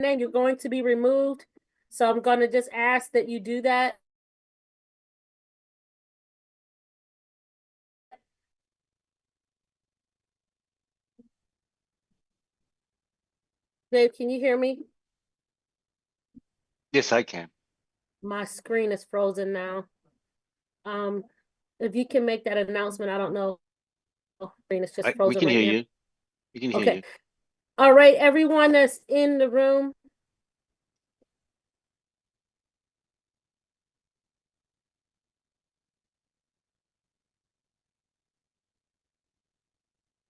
name, you're going to be removed. So I'm going to just ask that you do that. Dave, can you hear me? Yes, I can. My screen is frozen now. If you can make that announcement, I don't know. Screen is just We frozen can right hear now. you. We can hear Okay. you. All right, everyone that's in the room.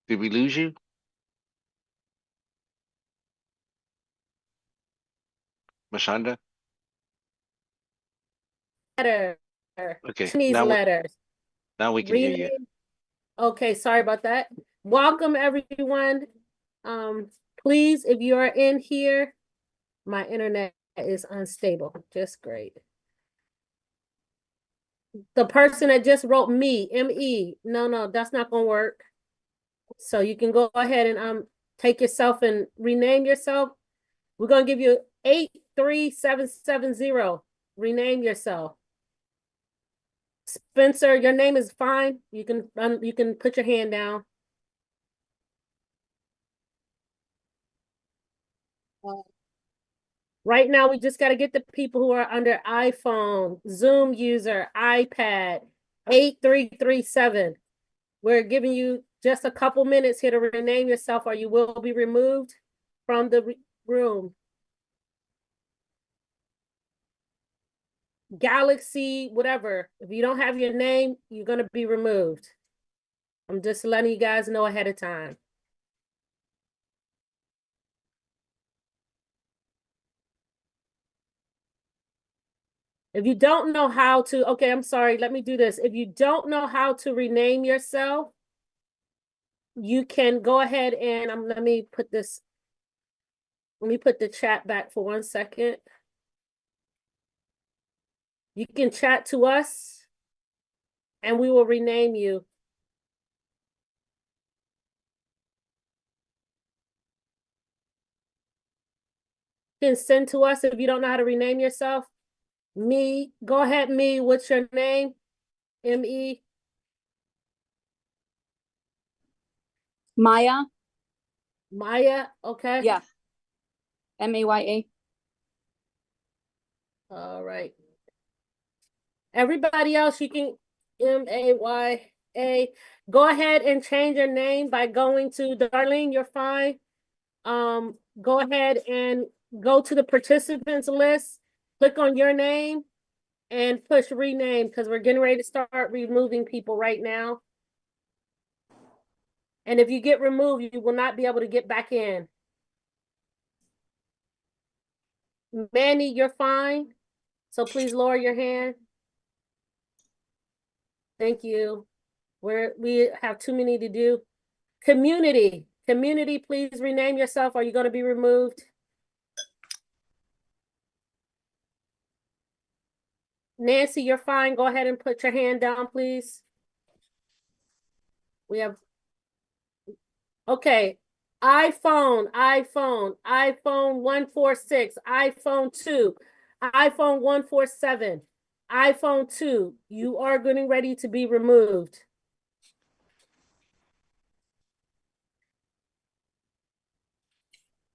Did we lose you? Mashonda? Letter. Okay. Chinese letters. Now we can hear you. Rename. Okay, sorry about that. Welcome, everyone. Please, if you are in here, my internet is unstable. Just great. The person that just wrote me, M-E, no, that's not gonna work. So you can go ahead and take yourself and rename yourself. We're gonna give you 83770. Rename yourself. Spencer, your name is fine. You can put your hand down. Right now, we just got to get the people who are under iPhone, Zoom user, iPad, 8337. We're giving you just a couple minutes here to rename yourself or you will be removed from the room. Galaxy, whatever. If you don't have your name, you're going to be removed. I'm just letting you guys know ahead of time. If you don't know how to, okay, I'm sorry, let me do this. If you don't know how to rename yourself, you can go ahead and let me put the chat back for 1 second. You can chat to us and we will rename you. You can send to us if you don't know how to rename yourself. Me, go ahead, me. What's your name? M-E. Maya. Maya, okay. Yeah. M-A-Y-A. All right. Everybody else, you can M-A-Y-A. Go ahead and change your name by going to Darlene, you're fine. Go ahead and go to the participants list, click on your name and push rename because we're getting ready to start removing people right now. And if you get removed, you will not be able to get back in. Manny, you're fine. So please lower your hand. Thank you. We have too many to do. Community, please rename yourself. Are you going to be removed? Nancy, you're fine. Go ahead and put your hand down, please. We have, okay. iPhone 146, iPhone 2, iPhone 147, iPhone 2. You are getting ready to be removed.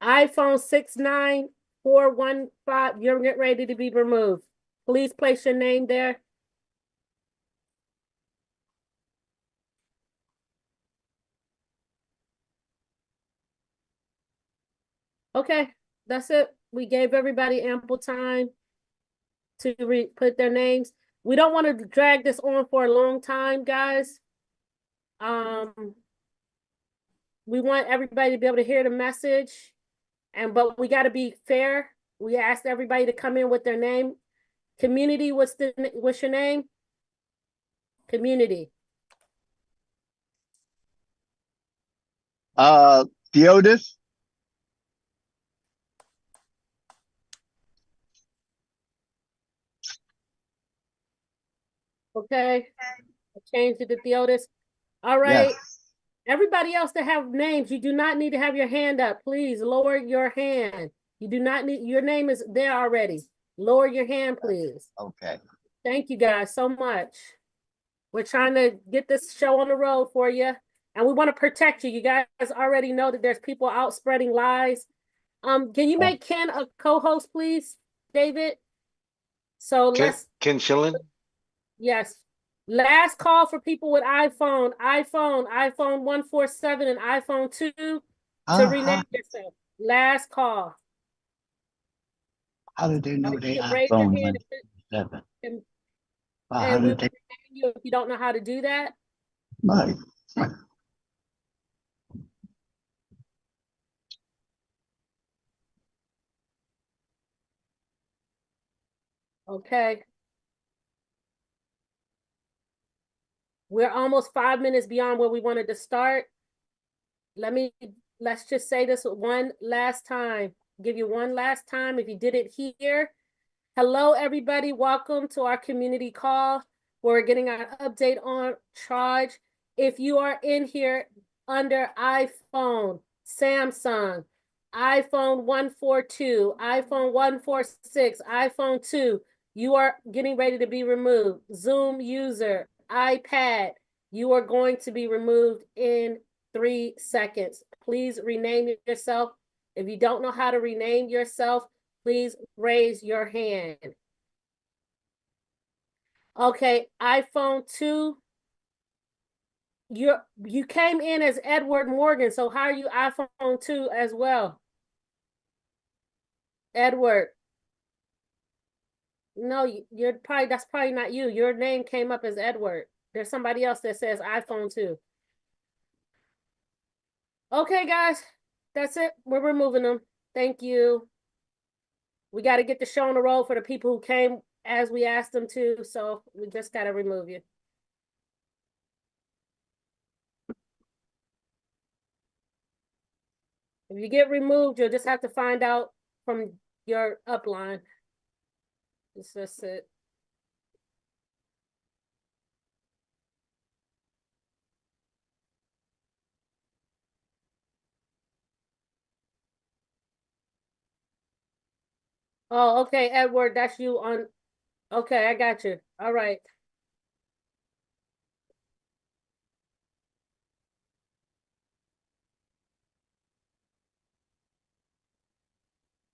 iPhone 69415, you're getting ready to be removed. Please place your name there. Okay, that's it. We gave everybody ample time to put their names. We don't want to drag this on for a long time, guys. We want everybody to be able to hear the message, but we got to be fair. We asked everybody to come in with their name. Community, what's your name? Community. Theodis. Okay. I changed it to Theodis. All right. Yes. Everybody else that have names, you do not need to have your hand up. Please lower your hand. You do not need, your name is there already. Lower your hand, please. Okay. Thank you guys so much. We're trying to get this show on the road for you. And we want to protect you. You guys already know that there's people out spreading lies. Can you make Ken a co-host, please, David? So let's, Ken Schillen? yes. Last call for people with iPhone 147 and iPhone 2 to rename yourself. Last call. How did they know they You can raise your iPhone hand 107? and How we did will they? rename you if you don't know how to do that. Right. Okay. We're almost 5 minutes beyond where we wanted to start. Let's just say this one last time. Give you one last time if you didn't hear. Hello, everybody. Welcome to our community call. We're getting an update on trag. If you are in here under iPhone, Samsung, iPhone 142, iPhone 146, iPhone 2, you are getting ready to be removed. Zoom user, iPad, you are going to be removed in 3 seconds. Please rename yourself. If you don't know how to rename yourself, please raise your hand. Okay, iPhone 2. You came in as Edward Morgan, so how are you iPhone 2 as well? Edward. No, that's probably not you. Your name came up as Edward. There's somebody else that says iPhone 2. Okay, guys, that's it. We're removing them. Thank you. We got to get the show on the road for the people who came as we asked them to, so we just got to remove you. If you get removed, you'll just have to find out from your upline. It's just it. Oh, okay, Edward, that's you on. Okay, I got you. All right.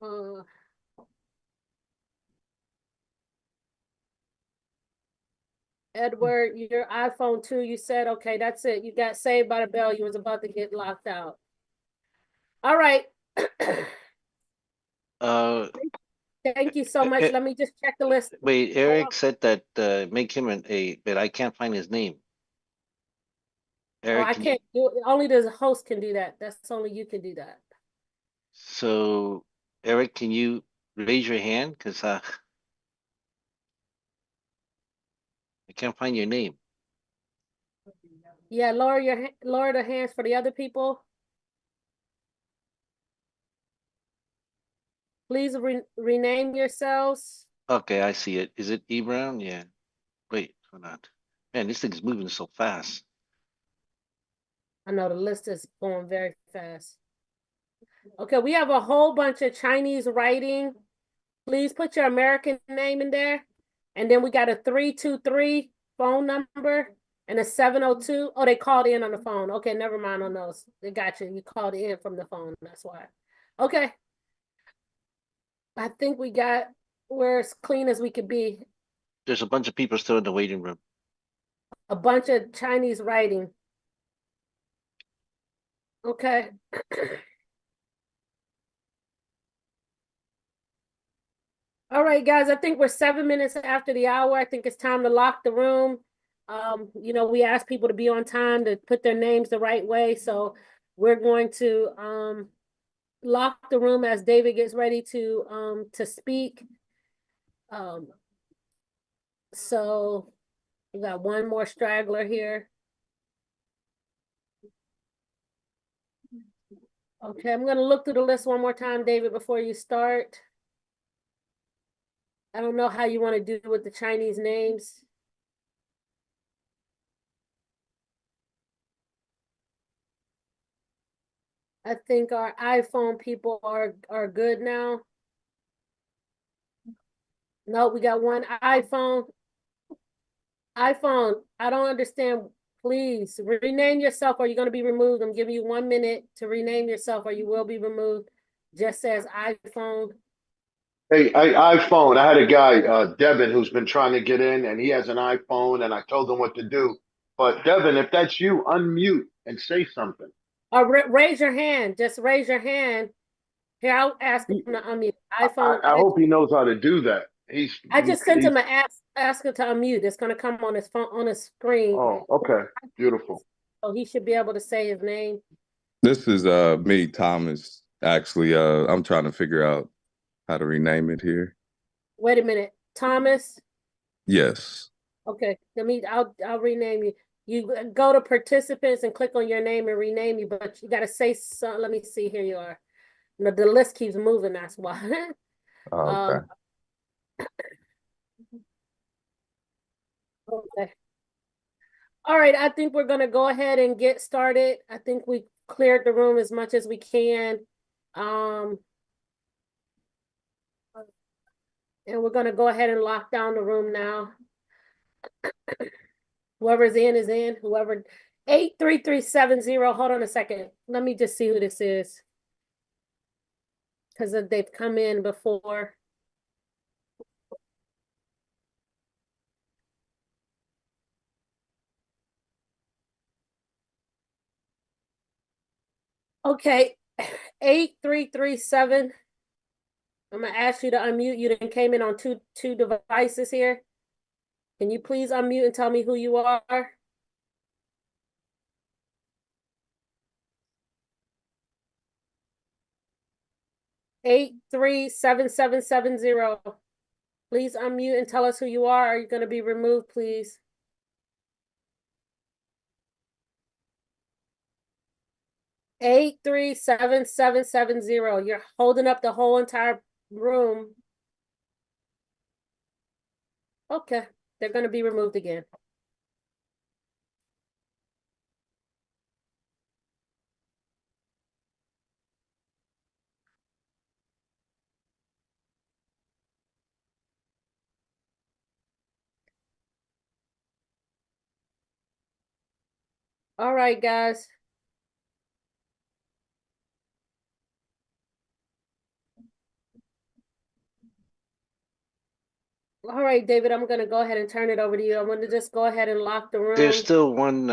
Uh, Edward, your iPhone 2, you said, okay, that's it. You got saved by the bell. You was about to get locked out. All right. Thank you so much. Let me just check the list. Wait, Eric said that make him but I can't find his name. Eric, I can't do it. Only the host can do that. That's only you can do that. So, Eric, can you raise your hand? Because I can't find your name. Yeah, lower the hands for the other people. Please rename yourselves. Okay, I see it. Is it E Brown? Yeah. Wait, hold on. Man, this thing's moving so fast. I know the list is going very fast. Okay, we have a whole bunch of Chinese writing. Please put your American name in there. And then we got a 323 phone number and a 702. Oh, they called in on the phone. Okay, never mind on those. They got you. You called in from the phone. That's why. Okay. I think we're as clean as we could be. There's a bunch of people still in the waiting room. A bunch of Chinese writing. Okay. All right, guys, I think we're 7 minutes after the hour. I think it's time to lock the room. We ask people to be on time to put their names the right way. So we're going to lock the room as David gets ready to speak. So we got one more straggler here. Okay, I'm gonna look through the list one more time, David, before you start. I don't know how you want to do with the Chinese names. I think our iPhone people are good now. No, we got one iPhone. iPhone, I don't understand. Please rename yourself or you're going to be removed. I'm giving you 1 minute to rename yourself or you will be removed. Just says iPhone. Hey, iPhone. I had a guy, Devin, who's been trying to get in, and he has an iPhone, and I told him what to do. But Devin, if that's you, unmute and say something. Or raise your hand. Just raise your hand. Here, I'll ask him to unmute. iPhone. I hope he knows how to do that. I just sent him an ask him to unmute. It's going to come on his phone on his screen. Oh, okay, beautiful. So he should be able to say his name. This is me, Thomas. Actually, I'm trying to figure out how to rename it here. Wait a minute. Thomas. Yes. Okay. I'll rename you. You go to participants and click on your name and rename you, but you gotta say so. Let me see. Here you are. No, the list keeps moving, that's why. Okay. Okay. All right, I think we're gonna go ahead and get started. I think we cleared the room as much as we can. And we're gonna go ahead and lock down the room now. Whoever's in is in, whoever 83370, hold on a second. Let me just see who this is. Because they've come in before. Okay, 8337. I'm gonna ask you to unmute. You done came in on two devices here. Can you please unmute and tell me who you are? Eight three seven seven seven zero. Please unmute and tell us who you are. Are you going to be removed, please? Eight three seven seven seven zero. You're holding up the whole entire room. Okay, they're going to be removed again. All right, guys. All right, David, I'm going to go ahead and turn it over to you. I'm going to just go ahead and lock the room. There's still one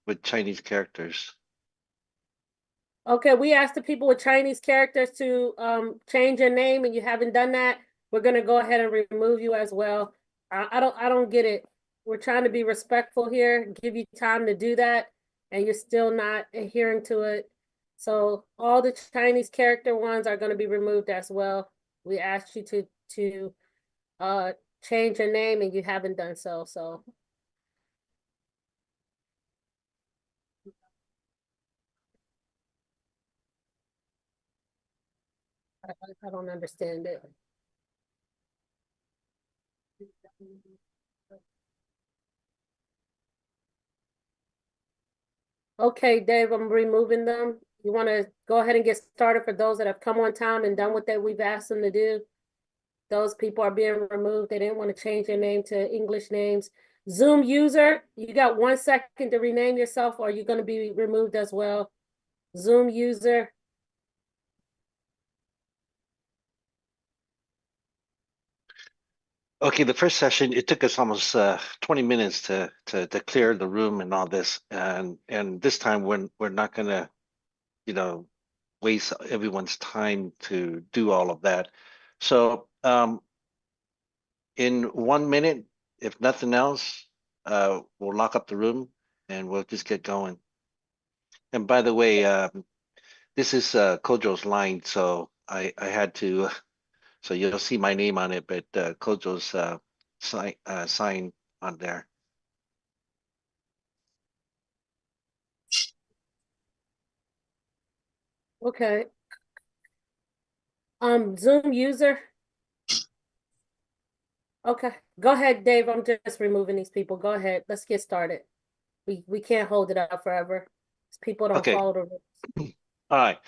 with Chinese characters. Okay, we asked the people with Chinese characters to change your name and you haven't done that. We're gonna go ahead and remove you as well. I don't get it. We're trying to be respectful here, give you time to do that, and you're still not adhering to it. So all the Chinese character ones are gonna be removed as well. We asked you to change your name and you haven't done so, so. I don't understand it. Okay, Dave, I'm removing them. You want to go ahead and get started for those that have come on time and done what we've asked them to do? Those people are being removed. They didn't want to change their name to English names. Zoom user, you got 1 second to rename yourself or you're going to be removed as well. Zoom user. Okay, the first session, it took us almost 20 minutes to clear the room and all this. And this time we're not gonna, waste everyone's time to do all of that. So in 1 minute, if nothing else, we'll lock up the room and we'll just get going. And by the way, this is Kojo's line, so I had to. So you'll see my name on it, but Kojo's sign on there. Okay. Zoom user. Okay, go ahead, Dave. I'm just removing these people. Go ahead. Let's get started. We can't hold it out forever. These people don't Okay. follow the rules. All right.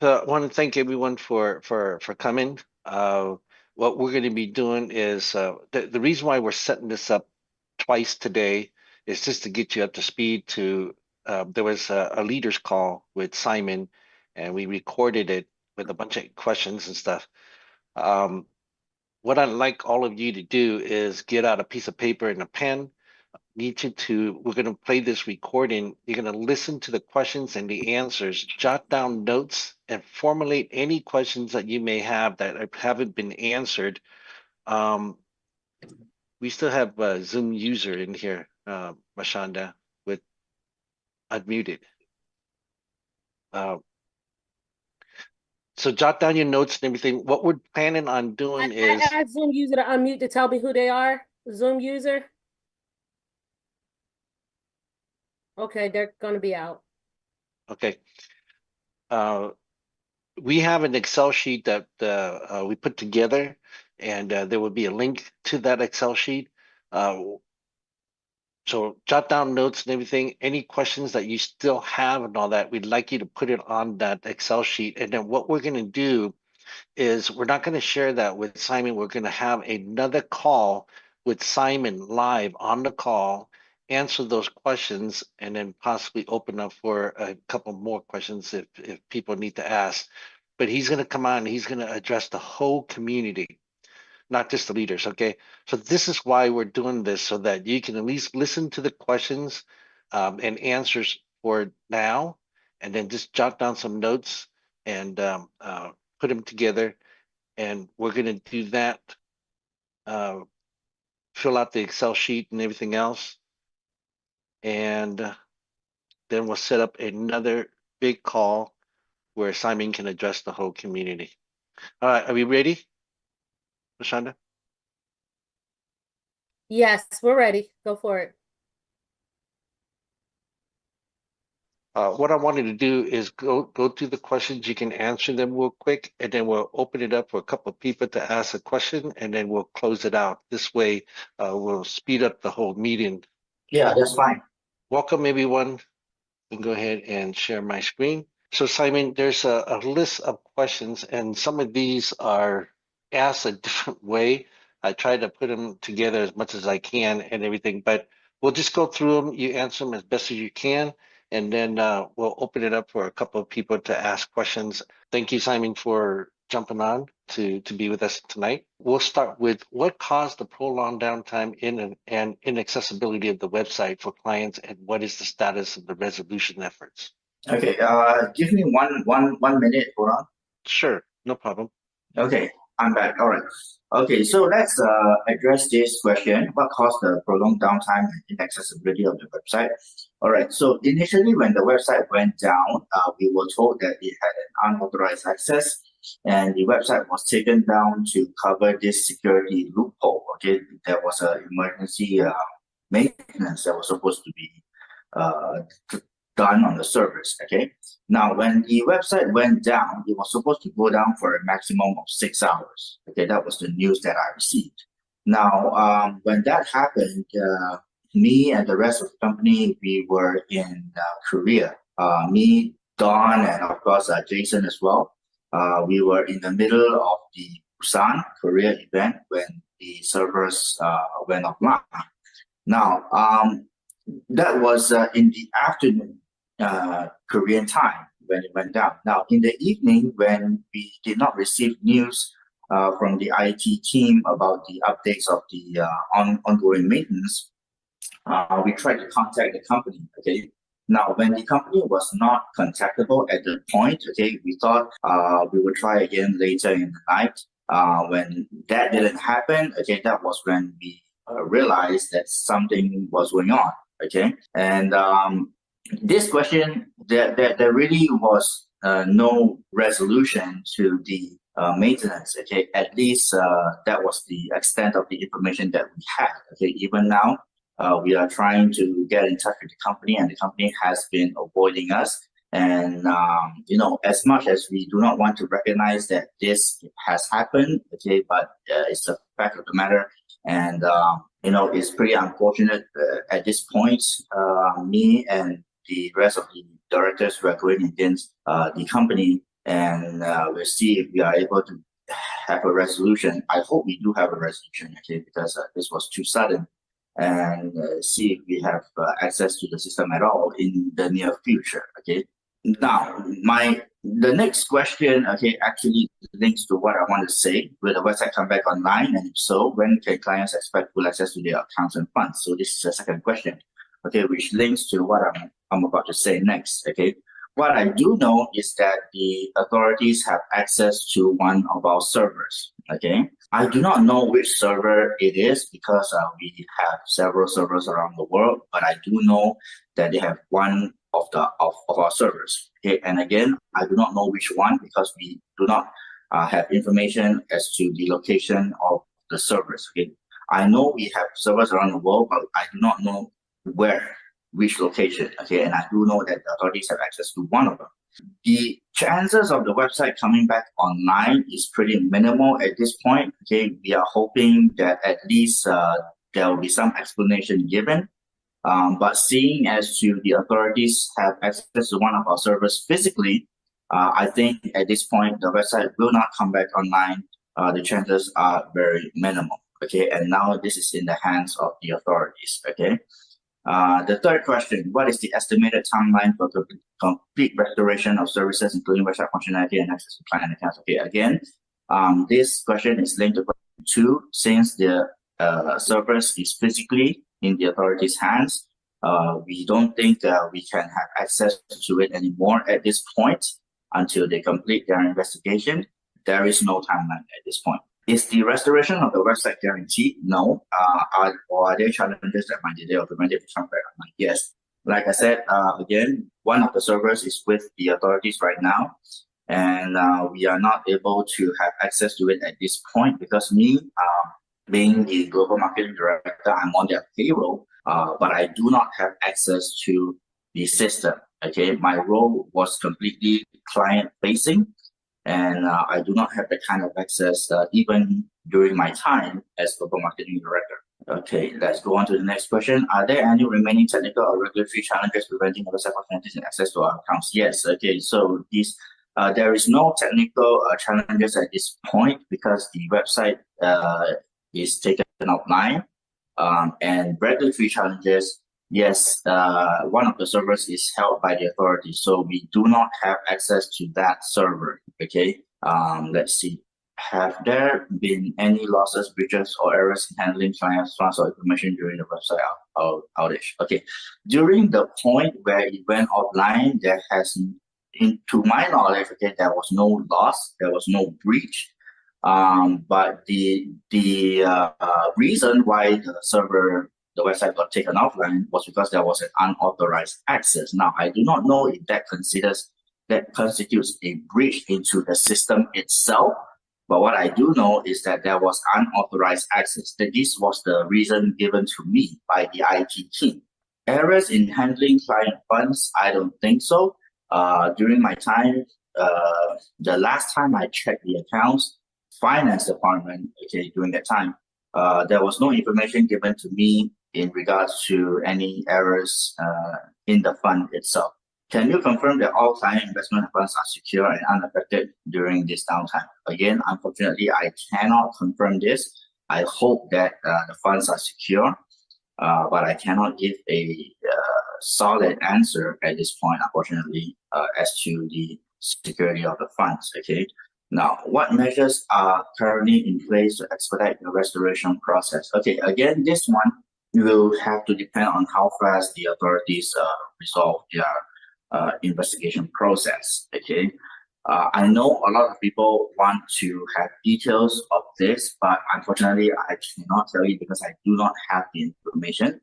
So I want to thank everyone for coming. What we're going to be doing is the reason why we're setting this up twice today is just to get you up to speed. There was a leaders call with Simon, and we recorded it with a bunch of questions and stuff. What I'd like all of you to do is get out a piece of paper and a pen. We're going to play this recording. You're going to listen to the questions and the answers, jot down notes, and formulate any questions that you may have that haven't been answered. We still have a Zoom user in here, Mashanda, with unmuted. So jot down your notes and everything. What we're planning on doing is I asked Zoom user to unmute to tell me who they are. Zoom user. Okay, they're gonna be out. okay. We have an Excel sheet that we put together, and there will be a link to that Excel sheet. So jot down notes and everything. Any questions that you still have and all that, we'd like you to put it on that Excel sheet. And then what we're going to do is we're not going to share that with Simon. We're going to have another call with Simon live on the call, answer those questions, and then possibly open up for a couple more questions if people need to ask. But he's going to come on and he's going to address the whole community, not just the leaders. Okay. So this is why we're doing this, so that you can at least listen to the questions and answers for now, and then just jot down some notes and put them together. And we're going to do that, fill out the Excel sheet and everything else. And then we'll set up another big call where Simon can address the whole community. All right. Are we ready, Lashonda? Yes, we're ready. Go for it. What I wanted to do is go through the questions. You can answer them real quick, and then we'll open it up for a couple of people to ask a question, and then we'll close it out. This way, we'll speed up the whole meeting. Yeah, that's fine. Welcome, everyone. I can go ahead and share my screen. So, Simon, there's a list of questions, and some of these are asked a different way. I try to put them together as much as I can and everything, but we'll just go through them. You answer them as best as you can, and then we'll open it up for a couple of people to ask questions. Thank you, Simon, for jumping on to be with us tonight. We'll start with what caused the prolonged downtime and inaccessibility of the website for clients, and what is the status of the resolution efforts? Okay, give me one minute, hold on. Sure, no problem. Okay, I'm back. All right. Okay, so let's address this question. What caused the prolonged downtime and inaccessibility of the website? All right, so initially when the website went down, we were told that it had an unauthorized access, and the website was taken down to cover this security loophole. Okay, there was an emergency maintenance that was supposed to be done on the servers. Okay, now when the website went down, it was supposed to go down for a maximum of 6 hours. Okay, that was the news that I received. Now when that happened, me and the rest of the company, we were in Korea. Me, Don, and of course Jason as well. We were in the middle of the Busan Korea event when the servers went offline. Now that was in the afternoon Korean time when it went down. Now in the evening, when we did not receive news from the IT team about the updates of the ongoing maintenance, we tried to contact the company. Okay, now when the company was not contactable at the point, okay, we thought we would try again later in the night. When that didn't happen, okay, that was when we realized that something was going on. Okay, and this question, there really was no resolution to the maintenance. Okay, at least that was the extent of the information that we had. Okay, even now we are trying to get in touch with the company, and the company has been avoiding us. And you know, as much as we do not want to recognize that this has happened, okay, but it's a fact of the matter. And you know, it's pretty unfortunate at this point. Me and the rest of the directors who are going against the company, and we'll see if we are able to have a resolution. I hope we do have a resolution, okay, because this was too sudden, and see if we have access to the system at all in the near future, okay. Now, the next question, okay, actually links to what I want to say. Will the website come back online? And if so, when can clients expect full access to their accounts and funds? So this is the second question, okay, which links to what I'm about to say next, okay. What I do know is that the authorities have access to one of our servers, okay. I do not know which server it is because we have several servers around the world, but I do know that they have one of our servers, okay. And again, I do not know which one because we do not have information as to the location of the servers, okay. I know we have servers around the world, but I do not know which location, okay. And I do know that the authorities have access to one of them. The chances of the website coming back online is pretty minimal at this point, okay. We are hoping that at least there will be some explanation given. But seeing as to the authorities have access to one of our servers physically, I think at this point the website will not come back online. The chances are very minimal, okay. And now this is in the hands of the authorities, okay. The third question, what is the estimated timeline for the complete restoration of services, including website functionality and access to client accounts? Okay, again, this question is linked to question 2, since the servers is physically in the authorities' hands. We don't think we can have access to it anymore at this point until they complete their investigation. There is no timeline at this point. Is the restoration of the website guaranteed? No. Are there challenges that might delay or prevent it from coming back? Yes. Like I said, again, one of the servers is with the authorities right now, and we are not able to have access to it at this point because me, being the global marketing director, I'm on their payroll, but I do not have access to the system. Okay, my role was completely client-facing, and I do not have the kind of access even during my time as global marketing director. Okay, let's go on to the next question. Are there any remaining technical or regulatory challenges preventing website functionalities and access to our accounts? Yes. Okay, so this there is no technical challenges at this point because the website is taken offline, and regulatory challenges. Yes, one of the servers is held by the authorities, so we do not have access to that server. Okay, let's see. Have there been any losses, breaches, or errors in handling clients' funds or information during the website outage? Okay, during the point where it went offline, there has, to my knowledge, okay, there was no loss, there was no breach. But the reason why the website got taken offline was because there was an unauthorized access. Now, I do not know if that constitutes a breach into the system itself. But what I do know is that there was unauthorized access. That this was the reason given to me by the IT team. Errors in handling client funds, I don't think so. During my time, the last time I checked the accounts, finance department, okay, during that time, there was no information given to me in regards to any errors in the fund itself. Can you confirm that all client investment funds are secure and unaffected during this downtime? Again, unfortunately, I cannot confirm this. I hope that the funds are secure, but I cannot give a solid answer at this point, unfortunately, as to the security of the funds, okay? Now, what measures are currently in place to expedite the restoration process? Okay, again, this one will have to depend on how fast the authorities resolve their investigation process, okay? I know a lot of people want to have details of this, but unfortunately, I cannot tell you because I do not have the information.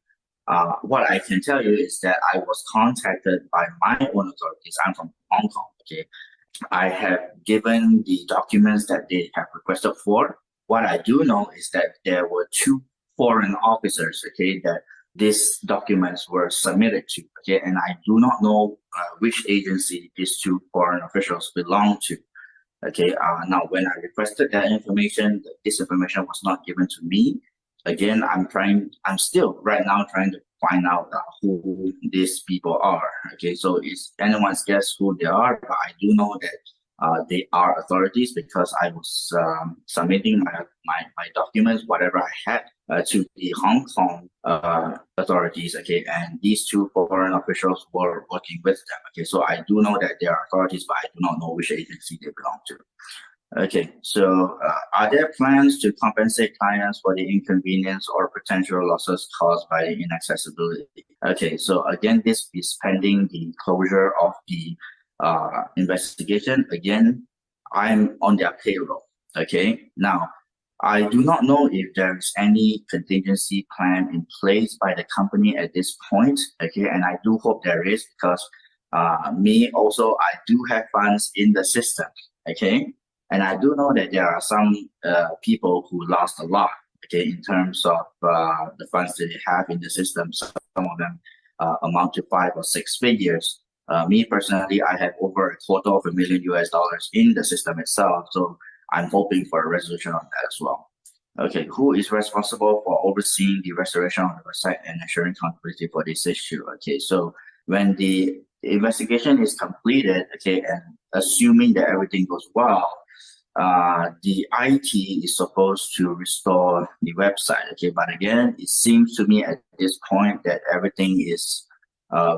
What I can tell you is that I was contacted by my own authorities. I'm from Hong Kong, okay? I have given the documents that they have requested for. What I do know is that there were 2 foreign officers, okay, that these documents were submitted to, okay, and I do not know which agency these 2 foreign officials belong to, okay. Now, when I requested that information, this information was not given to me. Again, I'm still right now trying to find out who these people are. Okay, so it's anyone's guess who they are, but I do know that they are authorities because I was submitting my documents, whatever I had, to the Hong Kong authorities. Okay, and these two foreign officials were working with them. Okay, so I do know that they are authorities, but I do not know which agency they belong to. Okay, so are there plans to compensate clients for the inconvenience or potential losses caused by the inaccessibility? Okay, so again, this is pending the closure of the investigation. Again, I'm on their payroll. Okay, now I do not know if there is any contingency plan in place by the company at this point. Okay, and I do hope there is because me also, I do have funds in the system. Okay. And I do know that there are some people who lost a lot, okay, in terms of the funds that they have in the system. Some of them amount to 5 or 6 figures. Me personally, I have over $250,000 US in the system itself. So I'm hoping for a resolution on that as well. Okay, who is responsible for overseeing the restoration of the website and ensuring accountability for this issue? Okay, so when the investigation is completed, okay, and assuming that everything goes well, the IT is supposed to restore the website. Okay, but again, it seems to me at this point that everything is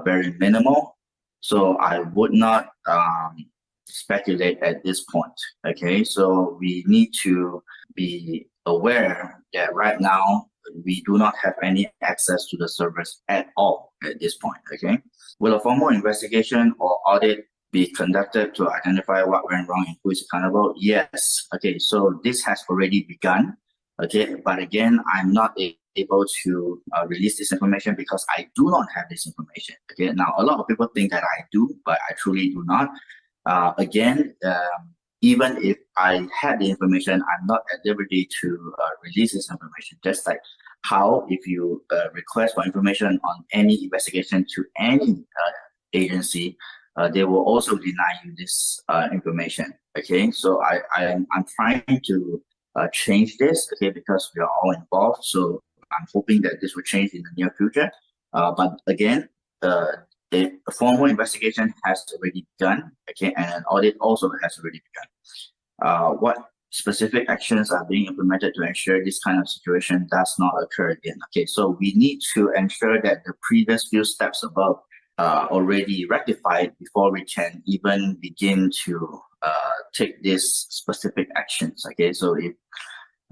very minimal. So I would not speculate at this point. Okay, so we need to be aware that right now we do not have any access to the servers at all at this point. Okay, will a formal investigation or audit be conducted to identify what went wrong and who is accountable? Yes. Okay, so this has already begun. Okay, but again, I'm not able to release this information because I do not have this information. Okay, now a lot of people think that I do, but I truly do not. Even if I had the information, I'm not at liberty to release this information. Just like how if you request for information on any investigation to any agency, they will also deny you this information. Okay, so I'm trying to change this. Okay, because we are all involved. So I'm hoping that this will change in the near future. But again, the formal investigation has already begun. Okay, and an audit also has already begun. What specific actions are being implemented to ensure this kind of situation does not occur again? Okay, so we need to ensure that the previous few steps above already rectified before we can even begin to take these specific actions. Okay, so if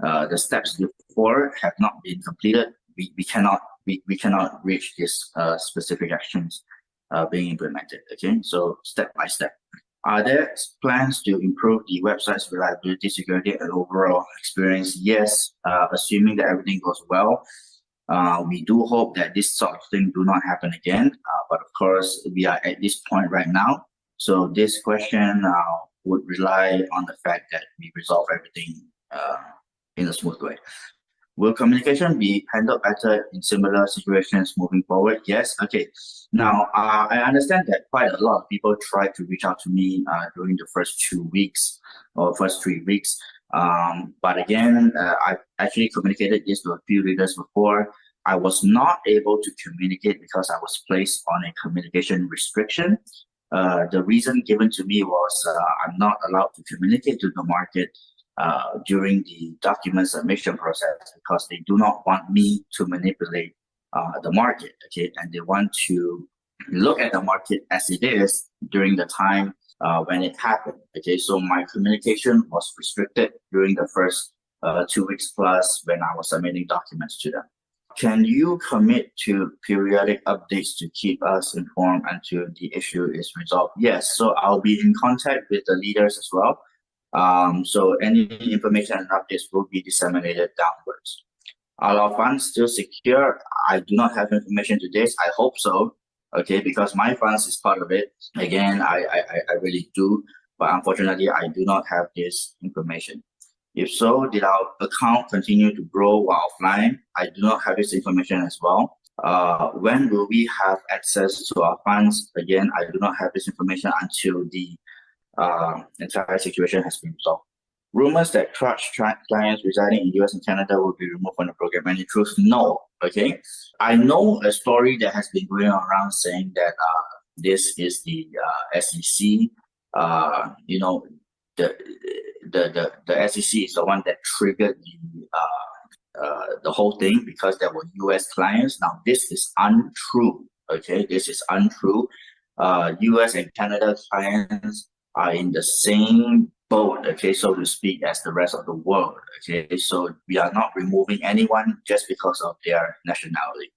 the steps before have not been completed, we cannot reach these specific actions being implemented. Okay, so step by step. Are there plans to improve the website's reliability, security, and overall experience? Yes, assuming that everything goes well. We do hope that this sort of thing do not happen again, but of course we are at this point right now. So this question would rely on the fact that we resolve everything in a smooth way. Will communication be handled better in similar situations moving forward? Yes. Okay. Now, I understand that quite a lot of people tried to reach out to me during the first 2 weeks or first 3 weeks. But again, I actually communicated this to a few leaders before. I was not able to communicate because I was placed on a communication restriction. The reason given to me was I'm not allowed to communicate to the market during the document submission process because they do not want me to manipulate the market. Okay, and they want to look at the market as it is during the time when it happened. Okay, so my communication was restricted during the first 2 weeks plus when I was submitting documents to them. Can you commit to periodic updates to keep us informed until the issue is resolved? Yes, so I'll be in contact with the leaders as well. So any information and updates will be disseminated downwards. Are our funds still secure? I do not have information to this. I hope so. Okay, because my funds is part of it. Again, I really do, but unfortunately, I do not have this information. If so, did our account continue to grow while offline? I do not have this information as well. When will we have access to our funds? Again, I do not have this information until the entire situation has been resolved. Rumors that clients residing in US and Canada will be removed from the program. Any truth? No. Okay. I know a story that has been going around saying that this is the SEC. You know, the SEC is the one that triggered the whole thing because there were US clients. Now this is untrue. Okay, this is untrue. US and Canada clients are in the same boat, okay, so to speak, as the rest of the world. Okay, so we are not removing anyone just because of their nationality.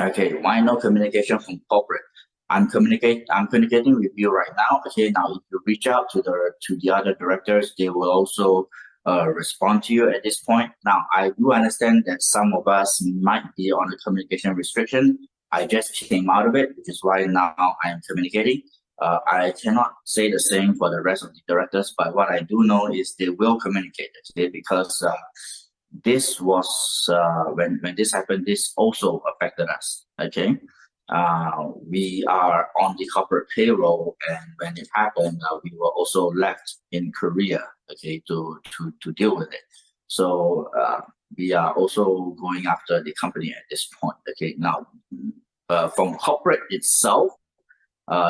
Okay, why no communication from corporate? I'm communicating with you right now. Okay, now if you reach out to the other directors, they will also respond to you at this point. Now, I do understand that some of us might be on a communication restriction. I just came out of it, which is why now I am communicating. I cannot say the same for the rest of the directors, but what I do know is they will communicate today because this was when this happened. This also affected us. Okay, we are on the corporate payroll, and when it happened, we were also left in Korea. Okay, to deal with it. So we are also going after the company at this point. Okay, now from corporate itself.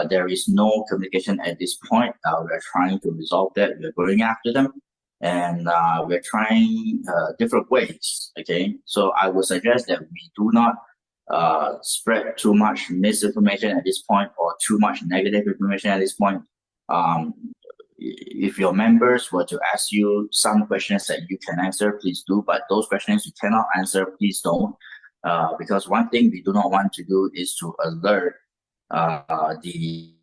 There is no communication at this point. We're trying to resolve that. We're going after them, and we're trying different ways. Okay, so I would suggest that we do not spread too much misinformation at this point or too much negative information at this point. If your members were to ask you some questions that you can answer, please do. But those questions you cannot answer, please don't. Because one thing we do not want to do is to alert the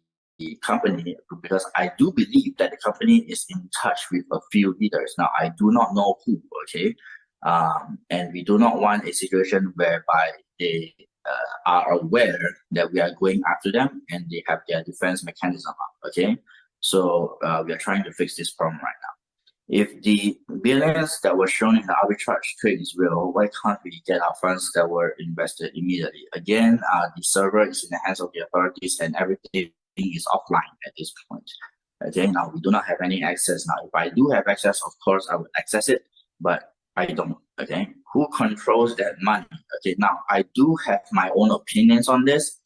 company, because I do believe that the company is in touch with a few leaders. Now, I do not know who, okay? And we do not want a situation whereby they are aware that we are going after them and they have their defense mechanism up, okay? So we are trying to fix this problem right now. If the billions that were shown in the arbitrage trade is real, why can't we get our funds that were invested immediately? Again, the server is in the hands of the authorities and everything is offline at this point. Okay, now we do not have any access. Now, if I do have access, of course, I would access it, but I don't. Okay, who controls that money? Okay, now I do have my own opinions on this.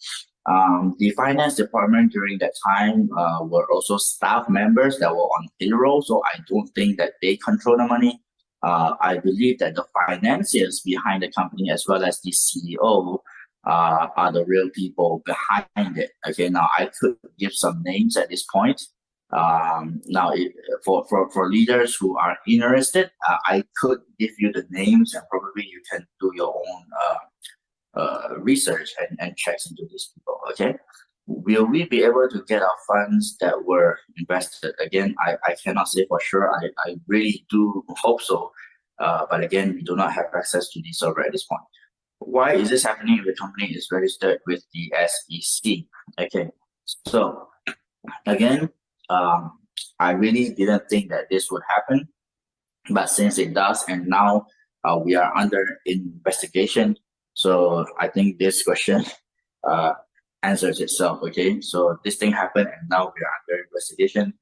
The finance department during that time were also staff members that were on payroll, so I don't think that they control the money. I believe that the financiers behind the company as well as the CEO are the real people behind it. Okay, now I could give some names at this point. Now, for leaders who are interested, I could give you the names and probably you can do your own research and checks into these people. Okay, will we be able to get our funds that were invested? Again, I cannot say for sure. I really do hope so, but again, we do not have access to the server at this point. Why is this happening if the company is registered with the SEC? Okay, so again, I really didn't think that this would happen, but since it does, and now we are under investigation. So I think this question answers itself. Okay, so this thing happened and now we are under investigation.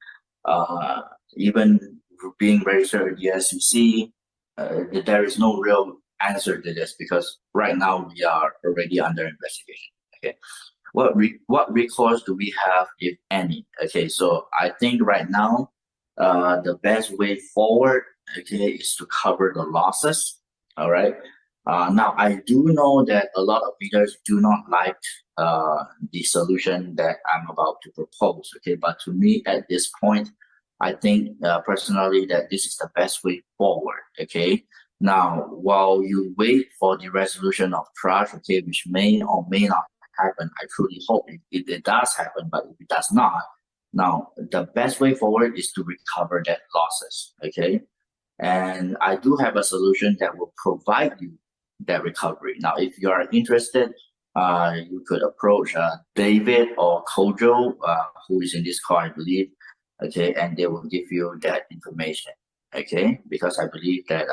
Even being registered with the SEC, there is no real answer to this because right now we are already under investigation. Okay, what recourse do we have, if any? Okay, so I think right now the best way forward, okay, is to cover the losses. All right. Now, I do know that a lot of readers do not like the solution that I'm about to propose, okay? But to me, at this point, I think personally that this is the best way forward, okay? Now, while you wait for the resolution of trust, okay, which may or may not happen, I truly hope it does happen, but if it does not, now, the best way forward is to recover that losses, okay? And I do have a solution that will provide you that recovery. Now, if you are interested, you could approach David or Kojo, who is in this call, I believe, okay, and they will give you that information, okay, because I believe that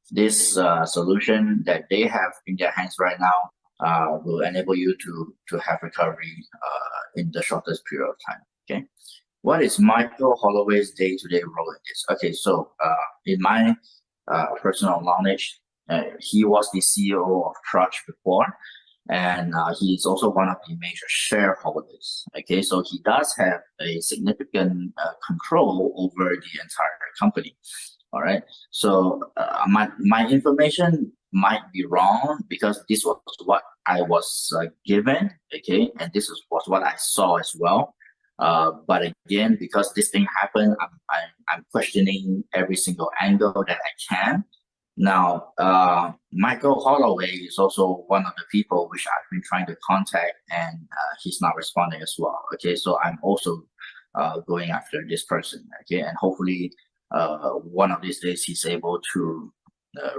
this solution that they have in their hands right now will enable you to have recovery in the shortest period of time, okay. What is Michael Holloway's day-to-day role in this? Okay, so in my personal knowledge, he was the CEO of Trudge before, and he's also one of the major shareholders. Okay, so he does have a significant control over the entire company. All right, so my information might be wrong because this was what I was given. Okay, and this was what I saw as well. But again, because this thing happened, I'm questioning every single angle that I can. Now, Michael Holloway is also one of the people which I've been trying to contact, and he's not responding as well. Okay, so I'm also going after this person. Okay, and hopefully, one of these days he's able to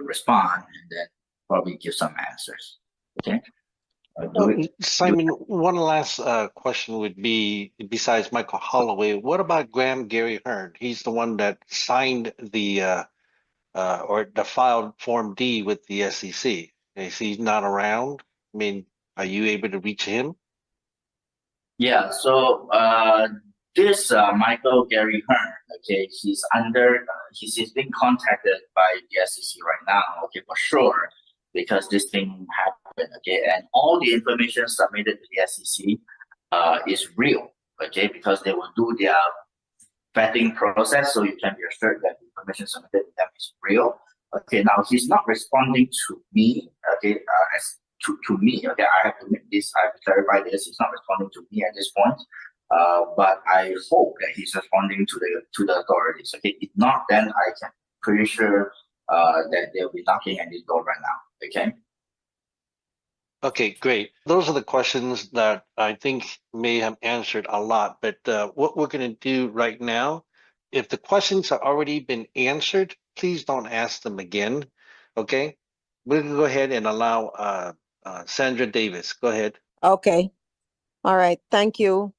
respond and then probably give some answers. Okay. Simon, one last question would be, besides Michael Holloway, what about Graham Gary Hearn? He's the one that signed the or the filed Form D with the SEC. Is he not around? I mean, are you able to reach him? Yeah, so this Michael Gary Hearn, okay, he's being contacted by the SEC right now, okay, for sure, because this thing happened, okay, and all the information submitted to the SEC is real, okay, because they will do their vetting process, so you can be assured that the information submitted to them is real. Okay, now he's not responding to me, okay, as to me, okay, I have to make this, I have to clarify this, he's not responding to me at this point, but I hope that he's responding to the authorities, okay, if not, then I can pretty sure that they'll be knocking at this door right now, okay? Okay, great. Those are the questions that I think may have answered a lot, but what we're going to do right now, if the questions have already been answered, please don't ask them again, okay? We're going to go ahead and allow Sandra Davis. Go ahead. Okay. All right. Thank you,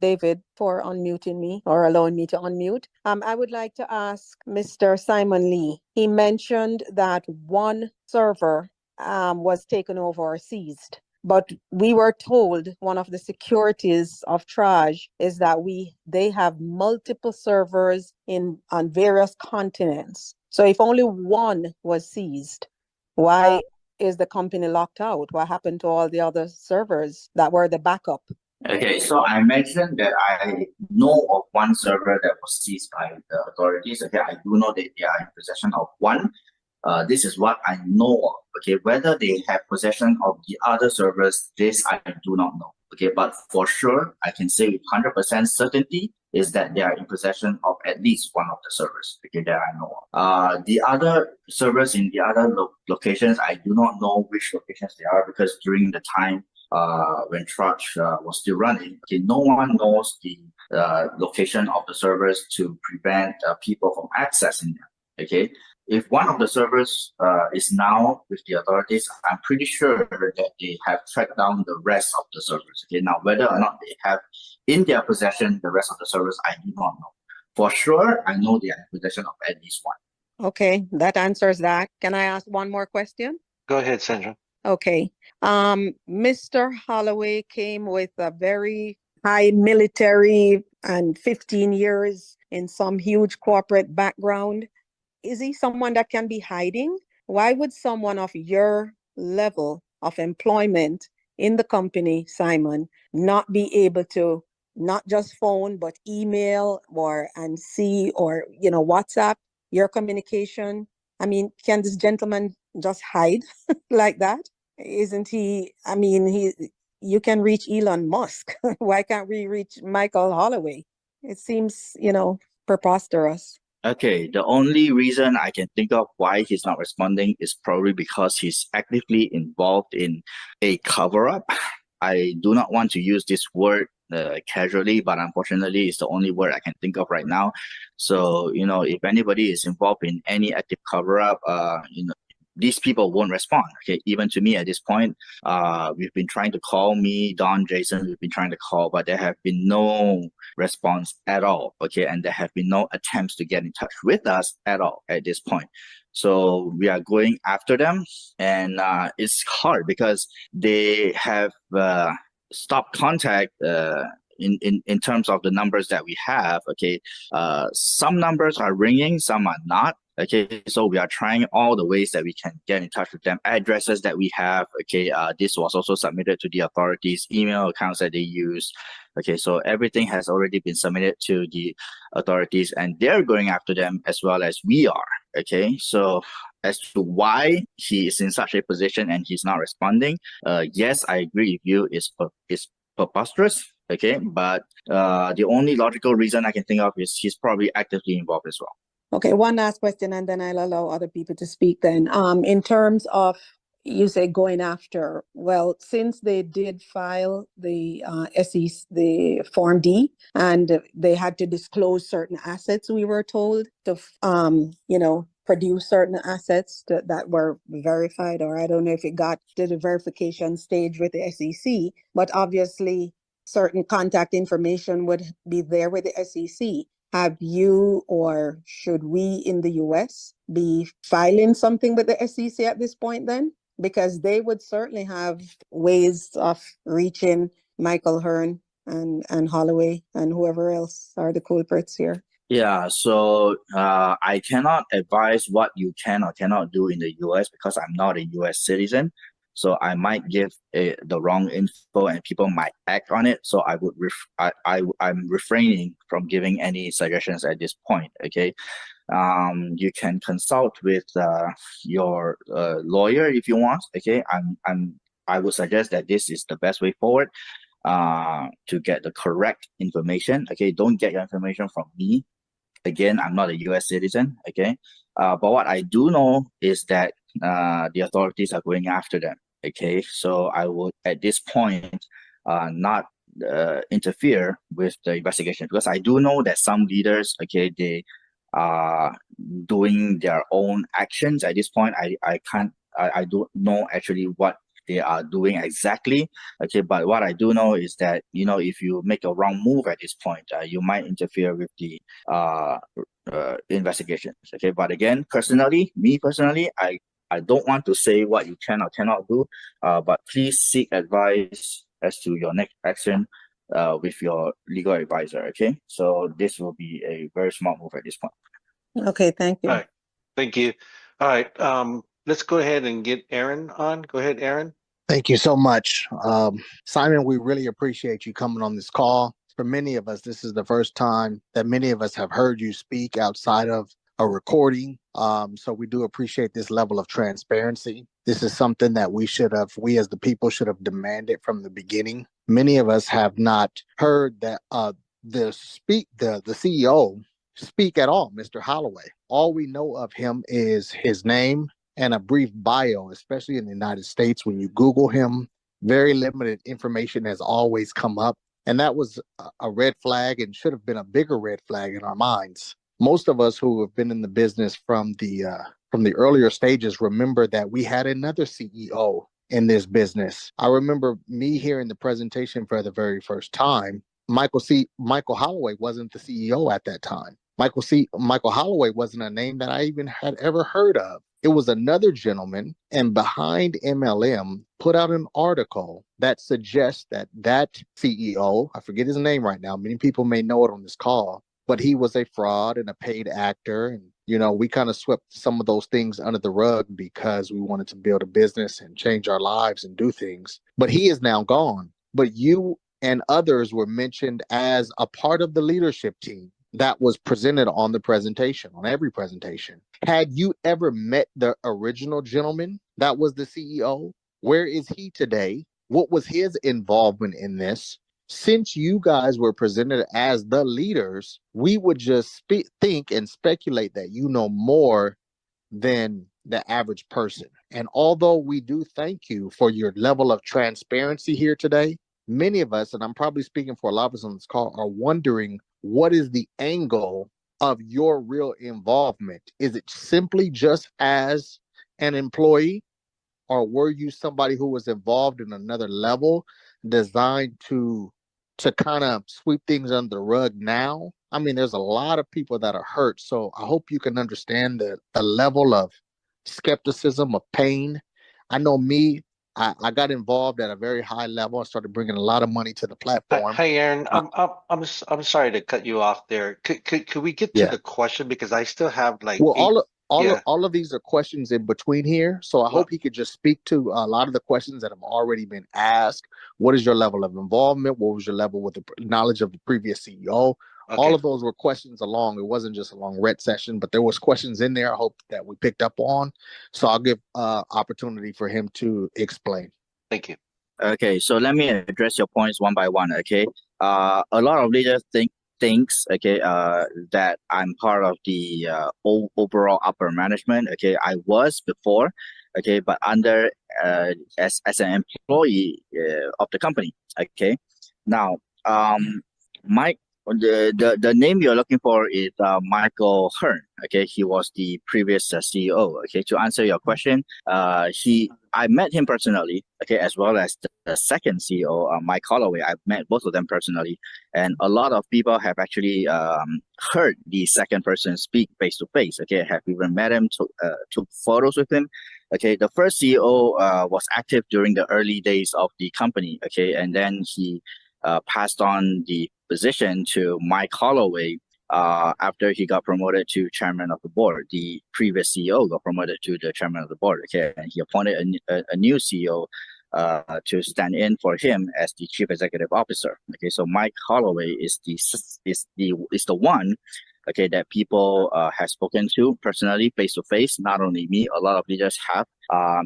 David, for unmuting me or allowing me to unmute. I would like to ask Mr. Simon Lee. He mentioned that one server was taken over or seized. But we were told one of the securities of trag is that they have multiple servers on various continents. So if only one was seized, why is the company locked out? What happened to all the other servers that were the backup? Okay, so I mentioned that I know of one server that was seized by the authorities. Okay, I do know that they are in possession of one. This is what I know of. Okay, whether they have possession of the other servers, this I do not know. Okay, but for sure, I can say with 100% certainty is that they are in possession of at least one of the servers. Okay, that I know of. The other servers in the other locations, I do not know which locations they are because during the time when Trudge was still running, okay, no one knows the location of the servers to prevent people from accessing them. Okay, if one of the servers is now with the authorities, I'm pretty sure that they have tracked down the rest of the servers. Okay, now whether or not they have in their possession the rest of the servers, I do not know. For sure, I know they are in possession of at least one. Okay, that answers that. Can I ask one more question? Go ahead, Sandra. Okay. Mr. Holloway came with a very high military and 15 years in some huge corporate background. Is he someone that can be hiding? Why would someone of your level of employment in the company, Simon, not be able to not just phone, but email and see or, WhatsApp your communication? I mean, can this gentleman just hide like that? Isn't he? I mean, you can reach Elon Musk. Why can't we reach Michael Holloway? It seems, preposterous. Okay, the only reason I can think of why he's not responding is probably because he's actively involved in a cover-up. I do not want to use this word casually, but unfortunately, it's the only word I can think of right now. So, if anybody is involved in any active cover-up, these people won't respond. Okay, even to me at this point, we've been trying to call me, Don, Jason, we've been trying to call, but there have been no response at all. Okay, and there have been no attempts to get in touch with us at all at this point. So we are going after them, and it's hard because they have stopped contact in terms of the numbers that we have, okay, some numbers are ringing, some are not. Okay, so we are trying all the ways that we can get in touch with them, addresses that we have. Okay, this was also submitted to the authorities, email accounts that they use. Okay, so everything has already been submitted to the authorities and they're going after them as well as we are. Okay, so as to why he is in such a position and he's not responding, yes, I agree with you, it's preposterous. Okay, but the only logical reason I can think of is he's probably actively involved as well. Okay, one last question and then I'll allow other people to speak then. In terms of, you say going after, well, since they did file the SEC, the Form D, and they had to disclose certain assets, we were told to, produce certain assets that were verified, or I don't know if it got to the verification stage with the SEC, but obviously certain contact information would be there with the SEC. Have you, or should we in the US be filing something with the SEC at this point then? Because they would certainly have ways of reaching Michael Hearn and Holloway and whoever else are the culprits here. Yeah, so I cannot advise what you can or cannot do in the US because I'm not a US citizen. So I might give the wrong info and people might act on it. So I would I'm refraining from giving any suggestions at this point. Okay, you can consult with your lawyer if you want. Okay, I would suggest that this is the best way forward to get the correct information. Okay, don't get your information from me. Again, I'm not a US citizen. Okay, but what I do know is that the authorities are going after them. Okay, so I would at this point not interfere with the investigation because I do know that some leaders, okay, they are doing their own actions at this point. I don't know actually what they are doing exactly. Okay, but what I do know is that, if you make a wrong move at this point, you might interfere with the investigations. Okay, but again, me personally, I don't want to say what you can or cannot do, but please seek advice as to your next action with your legal advisor. Okay, so this will be a very smart move at this point. Okay, thank you. All right, thank you. All right, let's go ahead and get Aaron on. Go ahead, Aaron. Thank you so much. Simon, we really appreciate you coming on this call. For many of us, this is the first time that many of us have heard you speak outside of a recording. So we do appreciate this level of transparency. This is something that we as the people should have demanded from the beginning. Many of us have not heard that the CEO speak at all, Mr. Holloway. All we know of him is his name and a brief bio, especially in the United States. When you Google him, very limited information has always come up. And that was a red flag and should have been a bigger red flag in our minds. Most of us who have been in the business from the earlier stages remember that we had another CEO in this business. I remember me hearing the presentation for the very first time. Michael Holloway wasn't the CEO at that time. Michael Holloway wasn't a name that I even had ever heard of. It was another gentleman, and behind MLM put out an article that suggests that CEO, I forget his name right now, many people may know it on this call, but he was a fraud and a paid actor. And, we kind of swept some of those things under the rug because we wanted to build a business and change our lives and do things. But he is now gone. But you and others were mentioned as a part of the leadership team that was presented on the presentation, on every presentation. Had you ever met the original gentleman that was the CEO? Where is he today? What was his involvement in this? Since you guys were presented as the leaders, we would just think and speculate that you know more than the average person. And although we do thank you for your level of transparency here today, many of us, and I'm probably speaking for a lot of us on this call, are wondering what is the angle of your real involvement? Is it simply just as an employee, or were you somebody who was involved in another level designed to kind of sweep things under the rug now? I mean, there's a lot of people that are hurt. So I hope you can understand the level of skepticism, of pain. I know me, I got involved at a very high level. I started bringing a lot of money to the platform. Hi, Aaron. Uh, I'm sorry to cut you off there. Could we get to yeah. the question, because I still have like Well, eight. Yeah. all of these are questions in between here. So I Well, hope he could just speak to a lot of the questions that have already been asked. What is your level of involvement? What was your level with the knowledge of the previous CEO? All okay. of those were questions along. It wasn't just a long red session, but there was questions in there. I hope that we picked up on. So I'll give opportunity for him to explain. Thank you. Okay, so let me address your points one by one. Okay, a lot of leaders thinks okay that I'm part of the overall upper management. Okay, I was before. Okay, but under as an employee of the company. Okay, now Mike. The name you're looking for is Michael Hearn. Okay, he was the previous CEO. Okay, to answer your question, I met him personally. Okay, as well as the second CEO, Mike Holloway. I've met both of them personally, and a lot of people have actually heard the second person speak face to face. Okay, have even met him, took photos with him. Okay, the first CEO was active during the early days of the company. Okay, and then he passed on the position to Mike Holloway after he got promoted to chairman of the board. The previous CEO got promoted to the chairman of the board. Okay, and he appointed a new CEO to stand in for him as the chief executive officer. Okay, so Mike Holloway is the one. Okay, that people have spoken to personally, face to face. Not only me, a lot of leaders have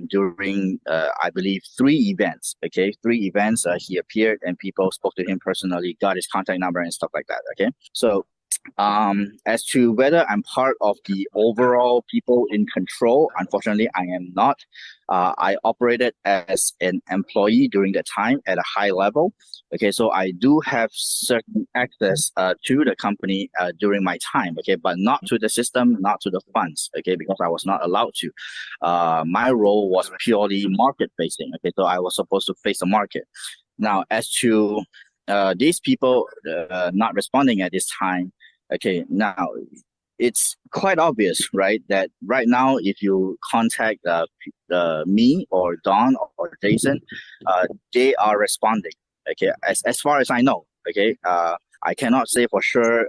during I believe 3 events. Okay, 3 events. He appeared and people spoke to him personally, got his contact number and stuff like that. Okay, so as to whether I'm part of the overall people in control, unfortunately, I am not. I operated as an employee during the time at a high level. Okay, so I do have certain access to the company during my time. Okay, but not to the system, not to the funds. Okay, because I was not allowed to. My role was purely market facing. Okay, so I was supposed to face the market. Now, as to these people not responding at this time. Okay, now it's quite obvious, right, that right now if you contact me or Don or Jason, they are responding. Okay, as far as I know. Okay, I cannot say for sure.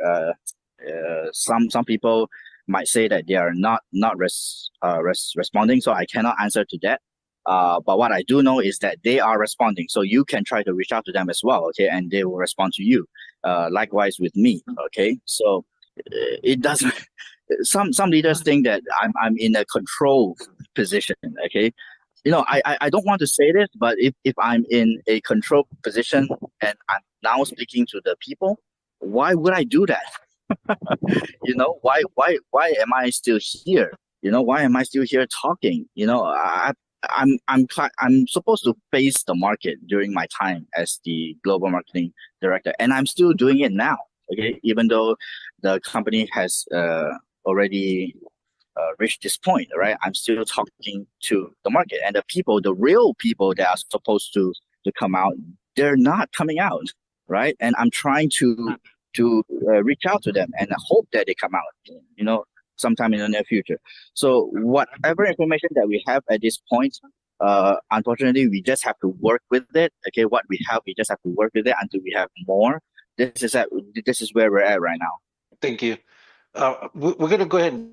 Some people might say that they are not responding, so I cannot answer to that. But what I do know is that they are responding, so you can try to reach out to them as well. Okay, and they will respond to you. Likewise with me. Okay, so it doesn't. Some leaders think that I'm in a control position. Okay, you know, I don't want to say this, but if I'm in a control position and I'm now speaking to the people, why would I do that? You know, why am I still here? You know, why am I still here talking? You know, I'm supposed to face the market during my time as the global marketing director, and I'm still doing it now. Okay, even though the company has already reached this point, right? I'm still talking to the market, and the people, the real people that are supposed to come out, they're not coming out, right? And I'm trying to reach out to them and I hope that they come out. You know, sometime in the near future. So whatever information that we have at this point, unfortunately, we just have to work with it. Okay, what we have, we just have to work with it until we have more. This is where we're at right now. Thank you. We're going to go ahead and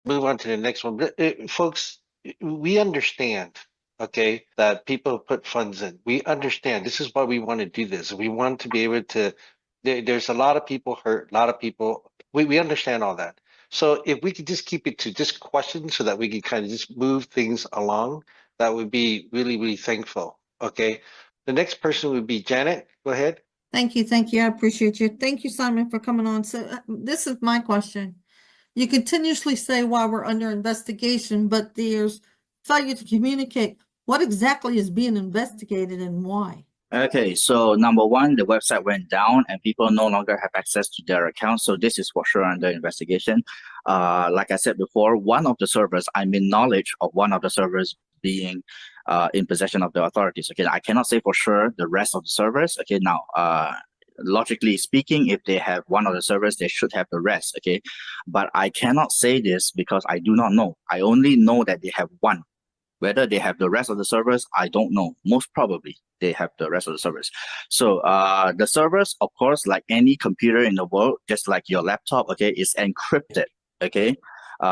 move on to the next one. But, folks, we understand, okay, that people put funds in. We understand. This is why we want to do this. We want to be able to. There's a lot of people hurt. A lot of people. We understand all that. So if we could just keep it to just questions, so that we can kind of just move things along, that would be really, really thankful. Okay. The next person would be Janet. Go ahead. Thank you. I appreciate you. Thank you, Simon, for coming on. So this is my question. You continuously say why we're under investigation, but there's failure to communicate. What exactly is being investigated and why? Okay, so number one, the website went down and people no longer have access to their accounts. So this is for sure under investigation. Like I said before, one of the servers, I'm in knowledge of one of the servers being in possession of the authorities. Okay, I cannot say for sure the rest of the servers. Okay, now logically speaking, if they have one of the servers, they should have the rest. Okay, but I cannot say this because I do not know. I only know that they have one. Whether they have the rest of the servers, I don't know. Most probably they have the rest of the servers. So the servers, of course, like any computer in the world, just like your laptop, okay, is encrypted. Okay.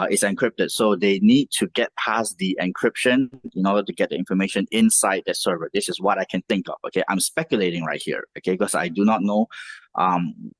It's encrypted. So they need to get past the encryption in order to get the information inside the server. This is what I can think of. Okay. I'm speculating right here. Okay. Because I do not know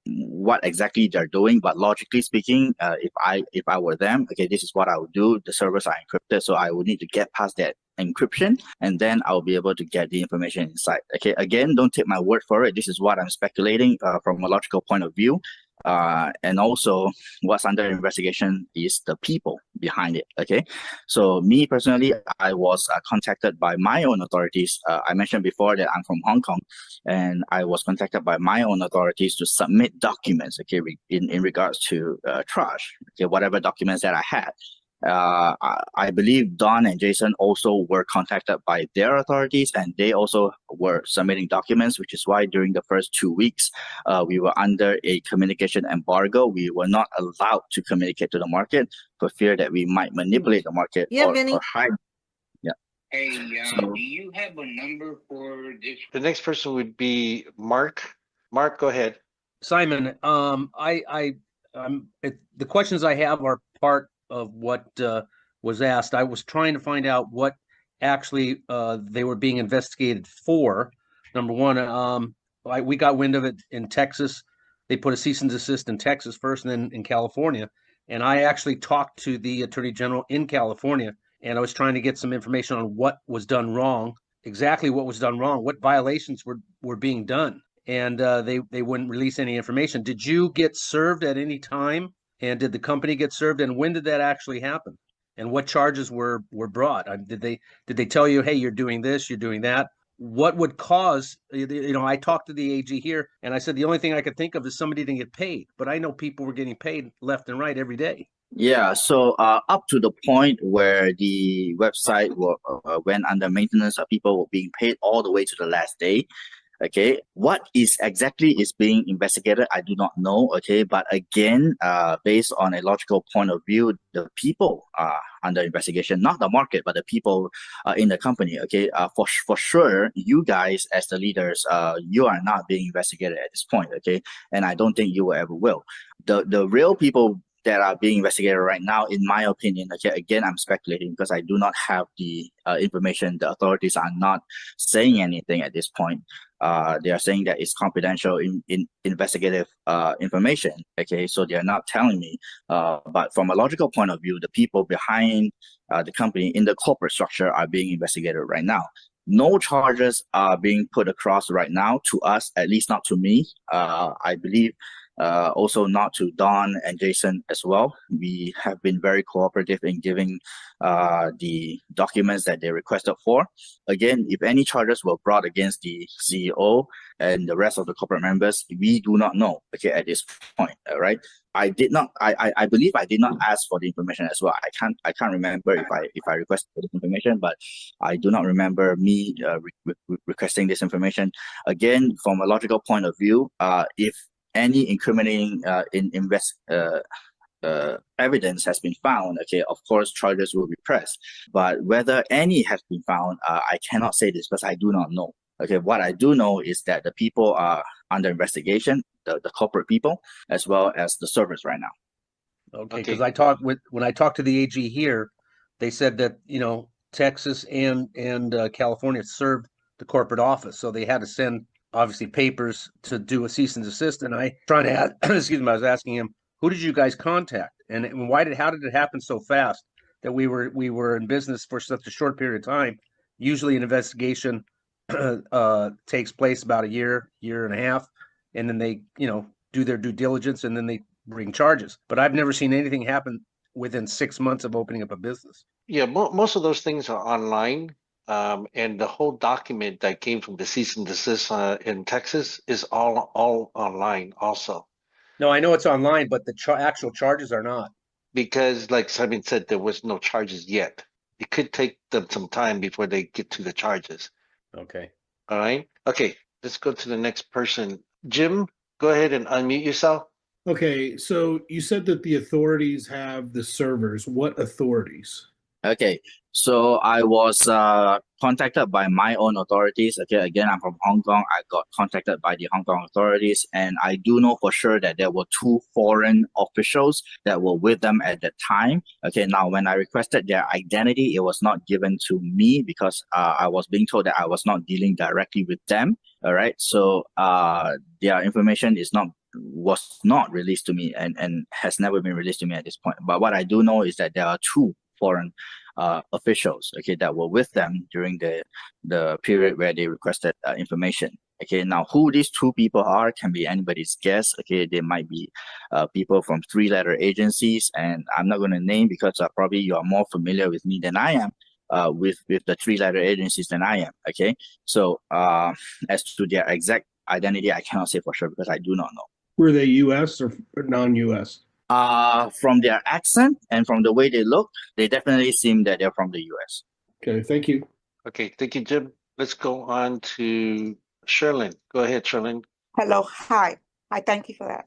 what exactly they're doing, but logically speaking, if I were them, okay, this is what I would do. The servers are encrypted, so I would need to get past that encryption, and then I'll be able to get the information inside. Okay, again, don't take my word for it. This is what I'm speculating from a logical point of view. And also what's under investigation is the people behind it. Okay, so me personally, I was contacted by my own authorities. I mentioned before that I'm from Hong Kong, and I was contacted by my own authorities to submit documents, okay, in regards to trash, okay, whatever documents that I had. I believe Don and Jason also were contacted by their authorities, and they also were submitting documents, which is why during the first 2 weeks, we were under a communication embargo. We were not allowed to communicate to the market for fear that we might manipulate the market or hide. Yeah. Hey, So- do you have a number for this? The next person would be Mark. Mark, go ahead. Simon, the questions I have are part of what was asked. I was trying to find out what actually they were being investigated for. Number one, we got wind of it in Texas. They put a cease and desist in Texas first, and then in California. And I actually talked to the Attorney General in California, and I was trying to get some information on what was done wrong, exactly what was done wrong, what violations were being done. And they wouldn't release any information. Did you get served at any time? And did the company get served? And when did that actually happen? And what charges were brought? Did they tell you, hey, you're doing this, you're doing that? What would cause, I talked to the AG here, and I said the only thing I could think of is somebody didn't get paid. But I know people were getting paid left and right every day. Yeah, so up to the point where the website went under maintenance, people were being paid all the way to the last day. Okay, what is exactly is being investigated, I do not know. Okay, but again, based on a logical point of view, the people are under investigation, not the market, but the people in the company. Okay, for sure, you guys as the leaders, you are not being investigated at this point. Okay, and I don't think you ever will. The real people that are being investigated right now, in my opinion, okay, again, I'm speculating because I do not have the information. The authorities are not saying anything at this point. They are saying that it's confidential in investigative information. Okay, so they are not telling me. But from a logical point of view, the people behind the company in the corporate structure are being investigated right now. No charges are being put across right now to us, at least not to me. I believe also not to Don and Jason as well. We have been very cooperative in giving the documents that they requested for. Again, if any charges were brought against the CEO and the rest of the corporate members, we do not know, okay, at this point, all right? I believe I did not ask for the information as well. I can't remember if I requested this information, but I do not remember me requesting this information. Again, from a logical point of view, if any incriminating evidence has been found, okay, of course, charges will be pressed. But whether any has been found, I cannot say this because I do not know. Okay, what I do know is that the people are under investigation, the corporate people, as well as the servers right now. Okay, because when I talked to the AG here, they said that, Texas and California served the corporate office, so they had to send obviously papers to do a cease and desist. And I was asking him, who did you guys contact, and how did it happen so fast that we were in business for such a short period of time? Usually an investigation takes place about a year and a half, and then they do their due diligence, and then they bring charges. But I've never seen anything happen within 6 months of opening up a business. Yeah, most of those things are online. And the whole document that came from the cease and desist in Texas is all online also. No, I know it's online, but the actual charges are not. Because like Simon said, there was no charges yet. It could take them some time before they get to the charges. Okay. All right. Okay, let's go to the next person. Jim, go ahead and unmute yourself. Okay, so you said that the authorities have the servers. What authorities? Okay, so I was contacted by my own authorities. Okay, again, I'm from Hong Kong. I got contacted by the Hong Kong authorities, and I do know for sure that there were 2 foreign officials that were with them at that time. Okay, now when I requested their identity, it was not given to me because I was being told that I was not dealing directly with them. All right, so their information was not released to me and has never been released to me at this point. But what I do know is that there are 2 foreign officials, okay, that were with them during the period where they requested information. Okay, now who these 2 people are can be anybody's guess. Okay, they might be people from 3-letter agencies, and I'm not going to name because probably you are more familiar with me than I am. With the 3-letter agencies than I am. Okay, so as to their exact identity, I cannot say for sure because I do not know. Were they U.S. or non-U.S.? From their accent and from the way they look, they definitely seem that they're from the US. Okay, thank you. Okay, thank you, Jim. Let's go on to Sherlyn. Go ahead, Sherlyn. Hello, hi. Hi, thank you for that.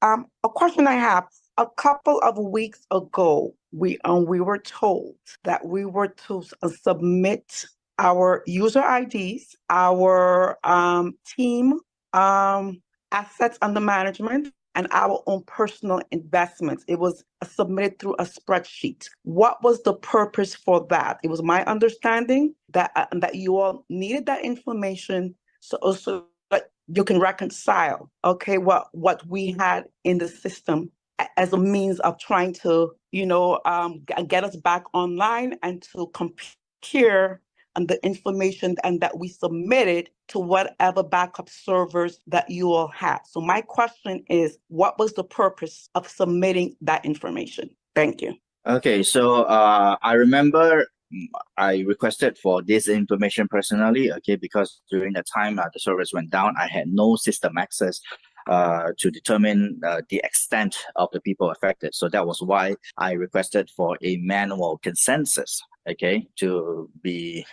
A question I have, a couple of weeks ago, we were told that we were to submit our user IDs, our team assets under management, and our own personal investments. It was submitted through a spreadsheet. What was the purpose for that? It was my understanding that you all needed that information so that you can reconcile, okay, what we had in the system as a means of trying to, get us back online and to compare and the information and that we submitted to whatever backup servers that you all had. So my question is, what was the purpose of submitting that information? Thank you. Okay, so I remember I requested for this information personally, okay, because during the time the servers went down, I had no system access to determine the extent of the people affected. So that was why I requested for a manual consensus, okay, to be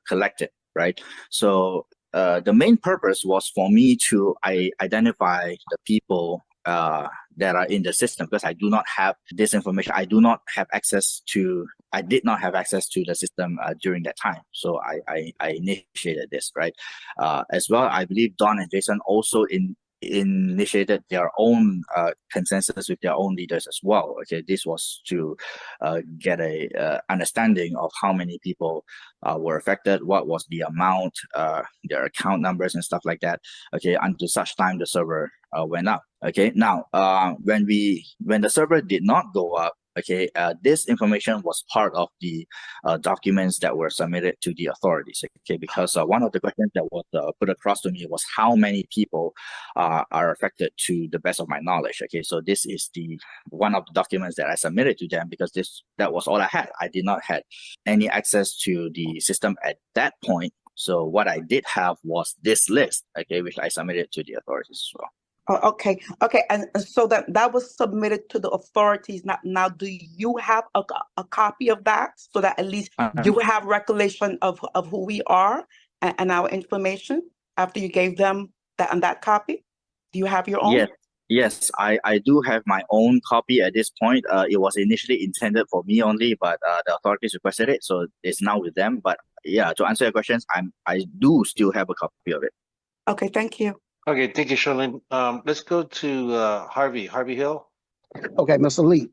collected, right? So the main purpose was for me to identify the people that are in the system because I do not have this information. I did not have access to the system during that time. So I initiated this, right? As well, I believe Don and Jason also initiated their own consensus with their own leaders as well. Okay, this was to get a understanding of how many people were affected, what was the amount, their account numbers and stuff like that. Okay, until such time the server went up. Okay, now when the server did not go up, okay, this information was part of the documents that were submitted to the authorities. Okay, because one of the questions that was put across to me was how many people are affected to the best of my knowledge. Okay, so this is one of the documents that I submitted to them because that was all I had. I did not have any access to the system at that point. So what I did have was this list, okay, which I submitted to the authorities as well. Oh, okay, and so that was submitted to the authorities. Now, do you have a copy of that so that at least you have recollection of who we are and our information after you gave them that copy? Do you have your own? Yes, I do have my own copy at this point. It was initially intended for me only, but the authorities requested it, so it's now with them. But yeah, to answer your questions, I do still have a copy of it. Okay, thank you. Okay, thank you, Sherlyn. Let's go to Harvey Hill. Okay, Mr. Lee,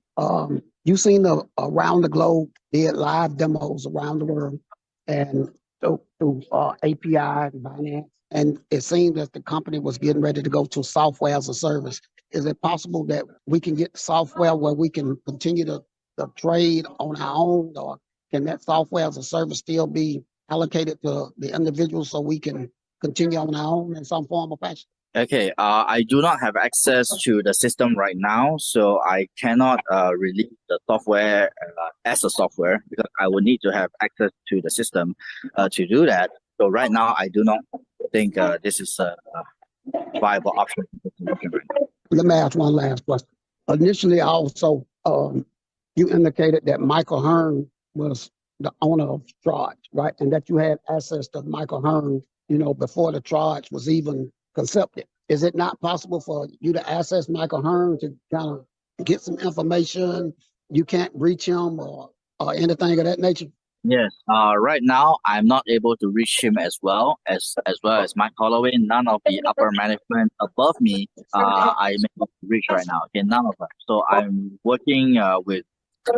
you've seen around the globe, did live demos around the world and through API and Binance, and it seemed that the company was getting ready to go to software as a service. Is it possible that we can get software where we can continue to trade on our own, or can that software as a service still be allocated to the individual so we can continue on our own in some form or fashion? Okay, I do not have access to the system right now, so I cannot release the software as a software because I would need to have access to the system to do that. So right now, I do not think this is a viable option. Let me ask one last question. Initially, also, you indicated that Michael Hearn was the owner of Trag, right? And that you had access to Michael Hearn, before the Trag was even concepted. Is it not possible for you to access Michael Hearn to kind of get some information? You can't reach him, or or anything of that nature? Yes. Right now I'm not able to reach him as well as Mike Holloway. None of the upper management above me, I'm able to reach right now. Okay, none of them. So I'm working with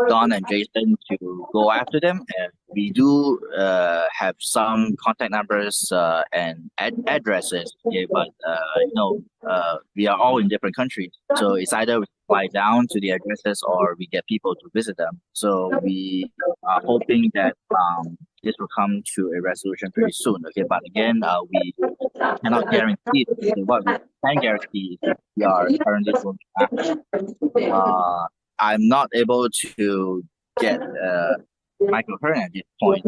Don and Jason to go after them, and we do have some contact numbers and addresses. Okay, but we are all in different countries, so it's either we fly down to the addresses or we get people to visit them. So we are hoping that this will come to a resolution pretty soon. Okay, but again, we cannot guarantee it. Okay, what we can guarantee is that we are currently going after. I'm not able to get Michael Hearn at this point.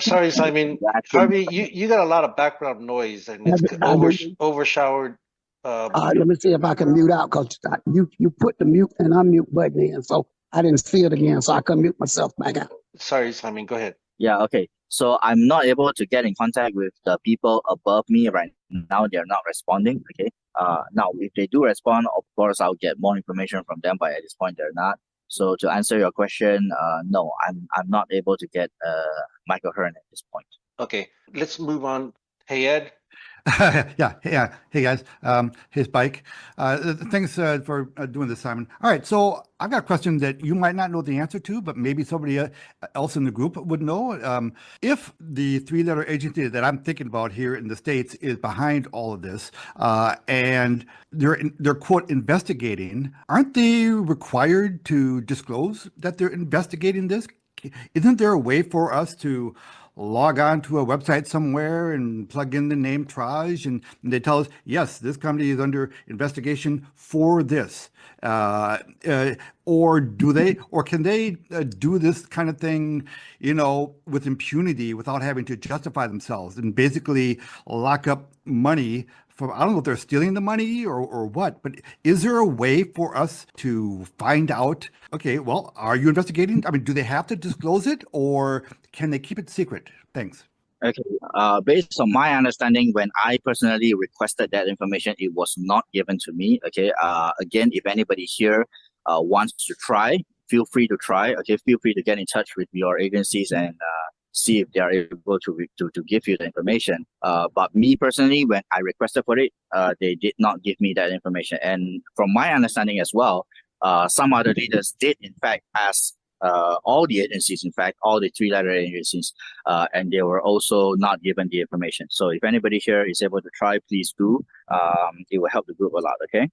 Sorry, Simon. Harvey, you got a lot of background noise and it's overshowered. Let me see if I can mute out, because you put the mute and unmute button in, so I didn't see it again, so I can mute myself back out. Sorry, Simon, go ahead. Yeah, okay. So I'm not able to get in contact with the people above me right now. They're not responding. Okay. Now if they do respond, of course I'll get more information from them, but at this point they're not. So to answer your question, no, I'm not able to get Michael Hearn at this point. Okay, let's move on. Hey, Ed. Hey guys. Hey Spike. Thanks for doing this, Simon. All right, so I've got a question that you might not know the answer to, but maybe somebody else in the group would know. If the three-letter agency that I'm thinking about here in the States is behind all of this, and they're quote investigating, aren't they required to disclose that they're investigating this? Isn't there a way for us to log on to a website somewhere and plug in the name trag, and they tell us, yes, this company is under investigation for this? Or can they do this kind of thing, with impunity without having to justify themselves and basically lock up money from, I don't know if they're stealing the money or what, but is there a way for us to find out, okay, well, are you investigating? I mean, do they have to disclose it, or can they keep it secret? Thanks. Okay. Based on my understanding, when I personally requested that information, it was not given to me. Okay. Again, if anybody here wants to try, feel free to try. Okay. Feel free to get in touch with your agencies and see if they are able to give you the information. But me personally, when I requested for it, they did not give me that information. And from my understanding as well, some other leaders did in fact ask all the agencies, in fact, all the three-letter agencies, and they were also not given the information. So if anybody here is able to try, please do. It will help the group a lot. Okay.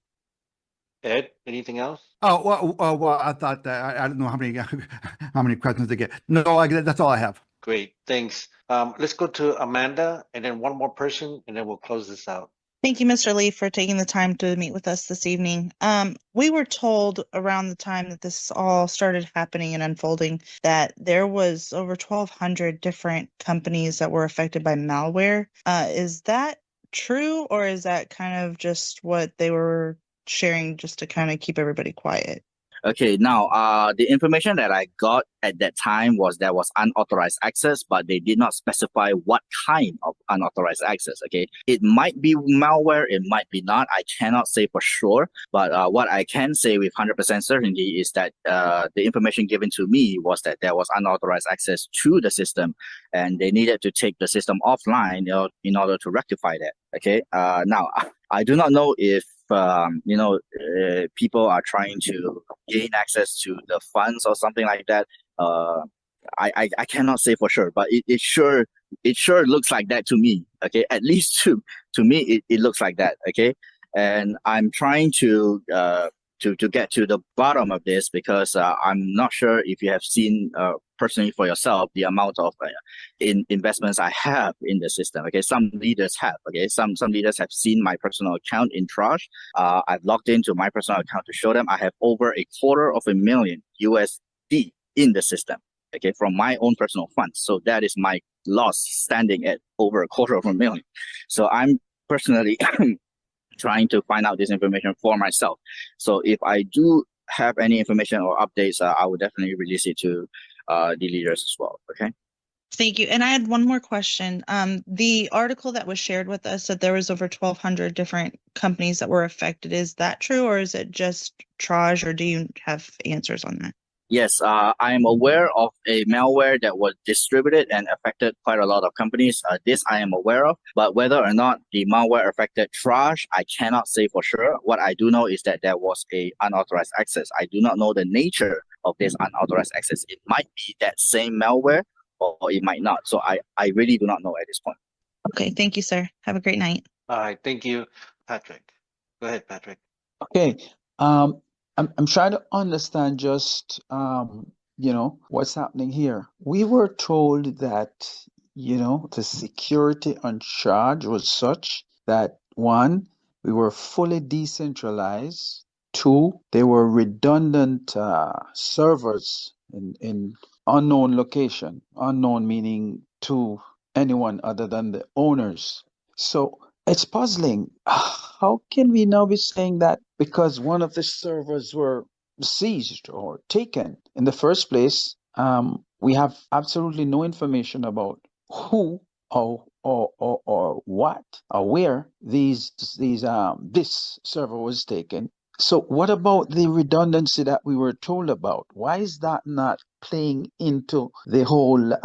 Ed, anything else? Well, I thought that I don't know how many questions to get. No, that's all I have. Great, thanks. Let's go to Amanda and then one more person, and then we'll close this out. Thank you, Mr. Lee, for taking the time to meet with us this evening. We were told around the time that this all started happening and unfolding that there was over 1,200 different companies that were affected by malware. Is that true, or is that kind of just what they were sharing just to kind of keep everybody quiet? Okay, now the information that I got at that time was there was unauthorized access, but they did not specify what kind of unauthorized access. Okay, it might be malware, it might be not. I cannot say for sure, but what I can say with 100% certainty is that the information given to me was that there was unauthorized access to the system, and they needed to take the system offline in order to rectify that. Okay, now I do not know if people are trying to gain access to the funds or something like that. I cannot say for sure, but it sure looks like that to me. Okay, at least to me it looks like that. Okay, and I'm trying to get to the bottom of this, because I'm not sure if you have seen personally for yourself the amount of investments I have in the system. Okay, some leaders have. Okay, some leaders have seen my personal account in trag. I've logged into my personal account to show them I have over $250,000 USD in the system. Okay, from my own personal funds. So that is my loss standing at over $250,000. So I'm personally trying to find out this information for myself. So if I do have any information or updates, I will definitely release it to the leaders as well. Okay. Thank you. And I had one more question. The article that was shared with us said there was over 1,200 different companies that were affected. Is that true, or is it just trag, or do you have answers on that? Yes, I am aware of a malware that was distributed and affected quite a lot of companies. This I am aware of, but whether or not the malware affected Trash, I cannot say for sure. What I do know is that there was a unauthorized access. I do not know the nature of this unauthorized access. It might be that same malware, or it might not. So I really do not know at this point. Okay, thank you, sir. Have a great night. All right, thank you, Patrick. Go ahead, Patrick. Okay. I'm trying to understand just what's happening here. We were told that, the security on charge was such that one, we were fully decentralized. Two, there were redundant servers in unknown location. Unknown meaning to anyone other than the owners. So it's puzzling. How can we now be saying that because one of the servers were seized or taken in the first place? We have absolutely no information about who or what or where this server was taken. So what about the redundancy that we were told about? Why is that not playing into the whole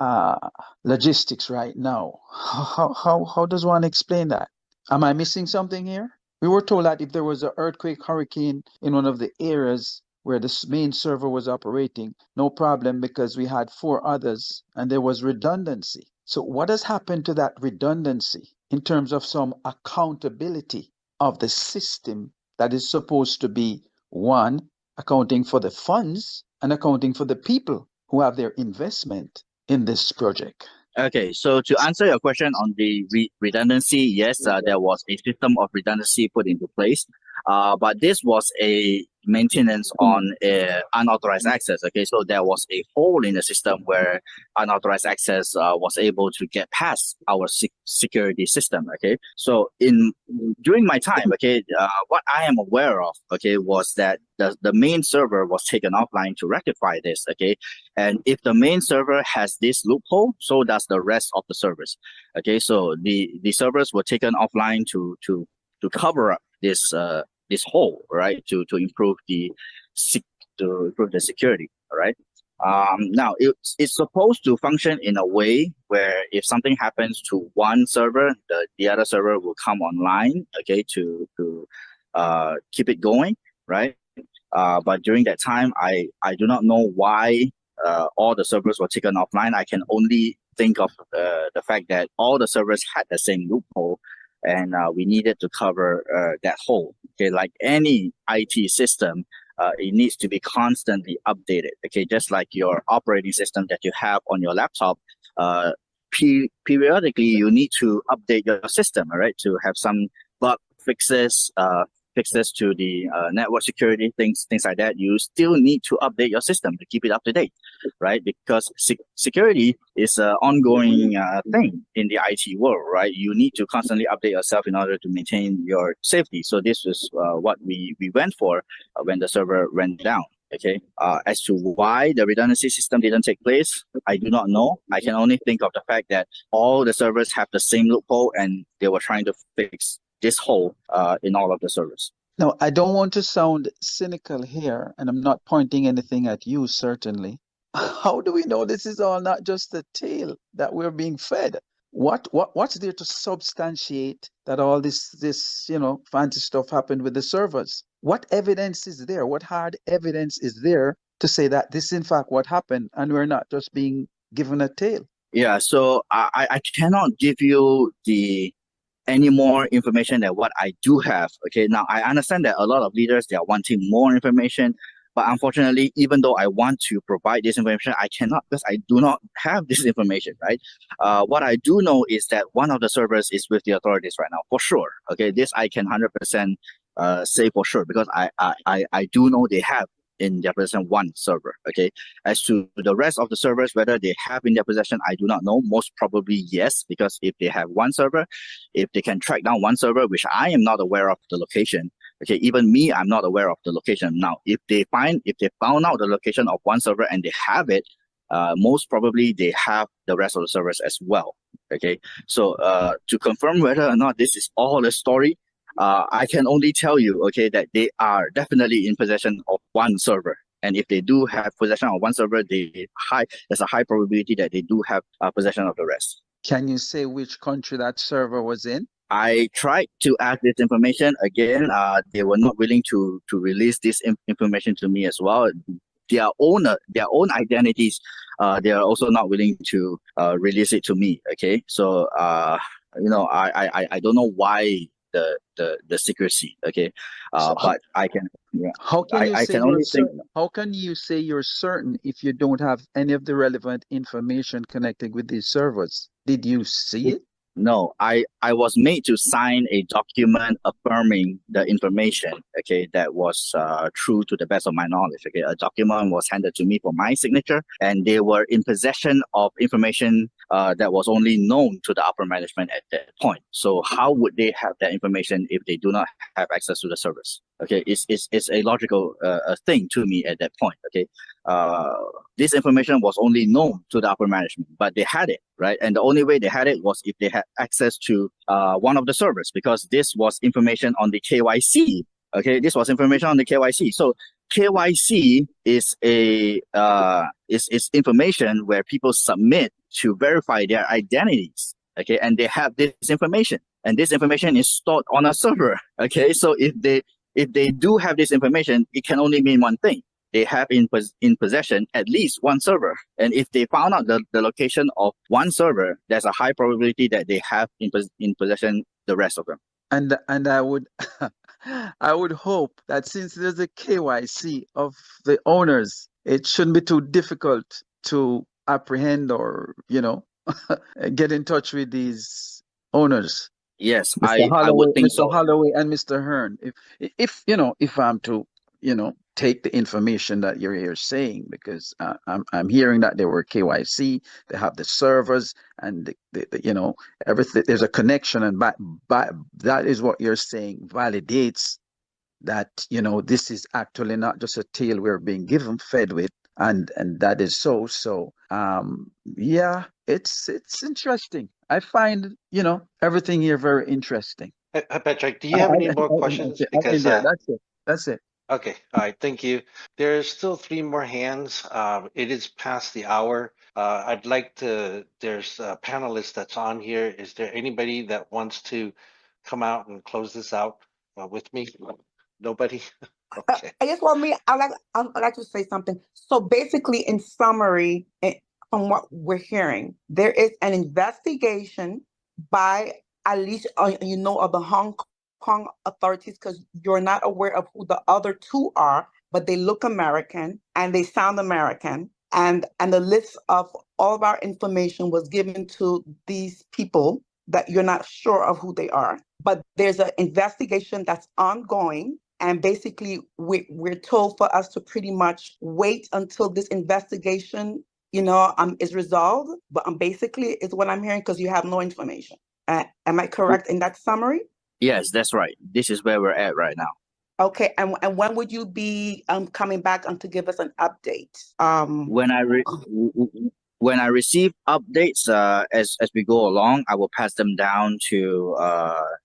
logistics right now? How does one explain that? Am I missing something here? We were told that if there was an earthquake, hurricane in one of the areas where the main server was operating, no problem because we had 4 others and there was redundancy. So what has happened to that redundancy in terms of some accountability of the system that is supposed to be, one, accounting for the funds and accounting for the people who have their investment in this project? Okay, so to answer your question on the redundancy, yes, there was a system of redundancy put into place, but this was a maintenance on unauthorized access. Okay, so there was a hole in the system where unauthorized access was able to get past our security system. Okay, so during my time, okay, what I am aware of, okay, was that the main server was taken offline to rectify this. Okay, and if the main server has this loophole, so does the rest of the servers. Okay, so the servers were taken offline to cover up this this hole, right? To improve the security. All right. Now it's supposed to function in a way where if something happens to one server, the other server will come online, okay, to keep it going, right? But during that time, I do not know why all the servers were taken offline. I can only think of the fact that all the servers had the same loophole, and we needed to cover that hole. Okay, like any IT system, it needs to be constantly updated. Okay, just like your operating system that you have on your laptop, periodically you need to update your system, all right, to have some bug fixes, fixes to the network security, things like that. You still need to update your system to keep it up to date, right? Because security is an ongoing thing in the IT world, right? You need to constantly update yourself in order to maintain your safety. So this is what we went for when the server went down. Okay, as to why the redundancy system didn't take place, I do not know. I can only think of the fact that all the servers have the same loophole and they were trying to fix this hole in all of the servers. Now, I don't want to sound cynical here, and I'm not pointing anything at you, certainly. How do we know this is all not just a tale that we're being fed? What's there to substantiate that all this fancy stuff happened with the servers? What evidence is there? What hard evidence is there to say that this is in fact what happened and we're not just being given a tale? Yeah, so I cannot give you any more information than what I do have. Okay, now I understand that a lot of leaders, they are wanting more information, but unfortunately, even though I want to provide this information, I cannot because I do not have this information, right? What I do know is that one of the servers is with the authorities right now, for sure. Okay, this I can 100% say for sure because I do know they have in their possession one server. Okay, as to the rest of the servers, whether they have in their possession, I do not know. Most probably yes, because if they have one server, if they can track down one server, which I am not aware of the location, okay, even me, I'm not aware of the location. Now, if they found out the location of one server and they have it, most probably they have the rest of the servers as well. Okay, so to confirm whether or not this is all a story, I can only tell you, okay, that they are definitely in possession of one server. And if they do have possession of one server, there's a high probability that they do have possession of the rest. Can you say which country that server was in? I tried to ask this information again. They were not willing to release this information to me as well. Their own identities, they are also not willing to release it to me. Okay, so I don't know why the secrecy. Okay, but I can. Yeah, How can you I say can you're only think. certain? How can you say you're certain if you don't have any of the relevant information connected with these servers? Did you see it? No, I was made to sign a document affirming the information, okay, that was true to the best of my knowledge. Okay, a document was handed to me for my signature, and they were in possession of information that was only known to the upper management at that point. So how would they have that information if they do not have access to the service? Okay, it's a logical thing to me at that point. Okay, this information was only known to the upper management, but they had it, right? And the only way they had it was if they had access to one of the servers, because this was information on the KYC. Okay, this was information on the KYC. So KYC is is information where people submit to verify their identities. Okay, and they have this information, and this information is stored on a server. Okay, so if they do have this information, it can only mean one thing. They have in possession at least one server. And if they found out the location of one server, there's a high probability that they have in possession the rest of them. And I would I would hope that since there's a KYC of the owners, it shouldn't be too difficult to apprehend or, get in touch with these owners. Yes, Mr. I Holloway, would think Mr. so. Holloway and Mr. Hearn. If I'm to, take the information that you're here saying, because I'm hearing that there were KYC, they have the servers, and everything. There's a connection, and that is what you're saying validates that this is actually not just a tale we're being fed with, and that is so. So yeah, it's interesting. I find everything here very interesting. Hey, Patrick, do you have any more questions? Because That's it. Okay, all right, thank you. There's still 3 more hands. It is past the hour. I'd like to, there's a panelist that's on here. Is there anybody that wants to come out and close this out with me? Nobody? Okay. I just want me, I'd like to say something. So basically, in summary, from what we're hearing, there is an investigation by at least, of the Hong Kong authorities, because you're not aware of who the other 2 are, but they look American and they sound American. And the list of all of our information was given to these people that you're not sure of who they are. But there's an investigation that's ongoing. And basically, we're told for us to pretty much wait until this investigation, is resolved. But basically, is what I'm hearing, because you have no information. Am I correct in that summary? Yes, that's right. This is where we're at right now. Okay, and when would you be coming back to give us an update? When I receive updates as we go along, I will pass them down to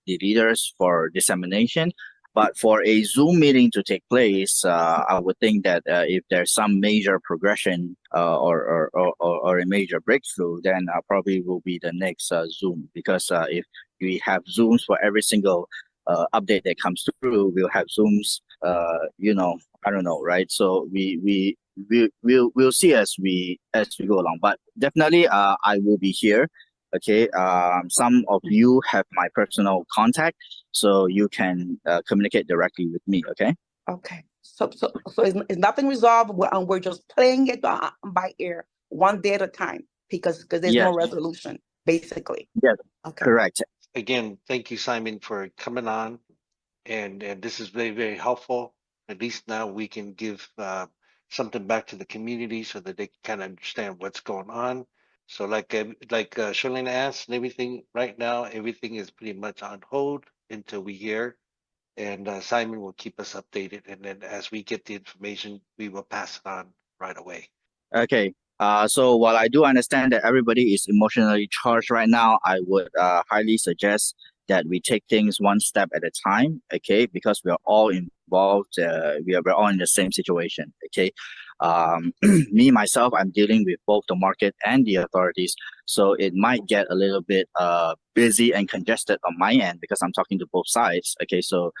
the leaders for dissemination. But for a Zoom meeting to take place, I would think that if there's some major progression or a major breakthrough, then probably will be the next Zoom. Because if we have Zooms for every single update that comes through, we'll have Zooms. I don't know, right? So we'll see as we go along. But definitely, I will be here. Okay, some of you have my personal contact, so you can communicate directly with me. Okay. Okay. So it's nothing resolved. We're just playing it by ear, one day at a time, because there's no resolution, basically. Yes. Okay. Correct. Again, thank you, Simon, for coming on, and this is very, very helpful. At least now we can give something back to the community so that they can kind of understand what's going on. So like Charlene asked, and everything right now, everything is pretty much on hold until we hear. And Simon will keep us updated. And then as we get the information, we will pass it on right away. Okay. So while I do understand that everybody is emotionally charged right now, I would highly suggest that we take things one step at a time. Okay, because we are all involved. We're all in the same situation. Okay. Me myself, I'm dealing with both the market and the authorities, so it might get a little bit busy and congested on my end because I'm talking to both sides. Okay, so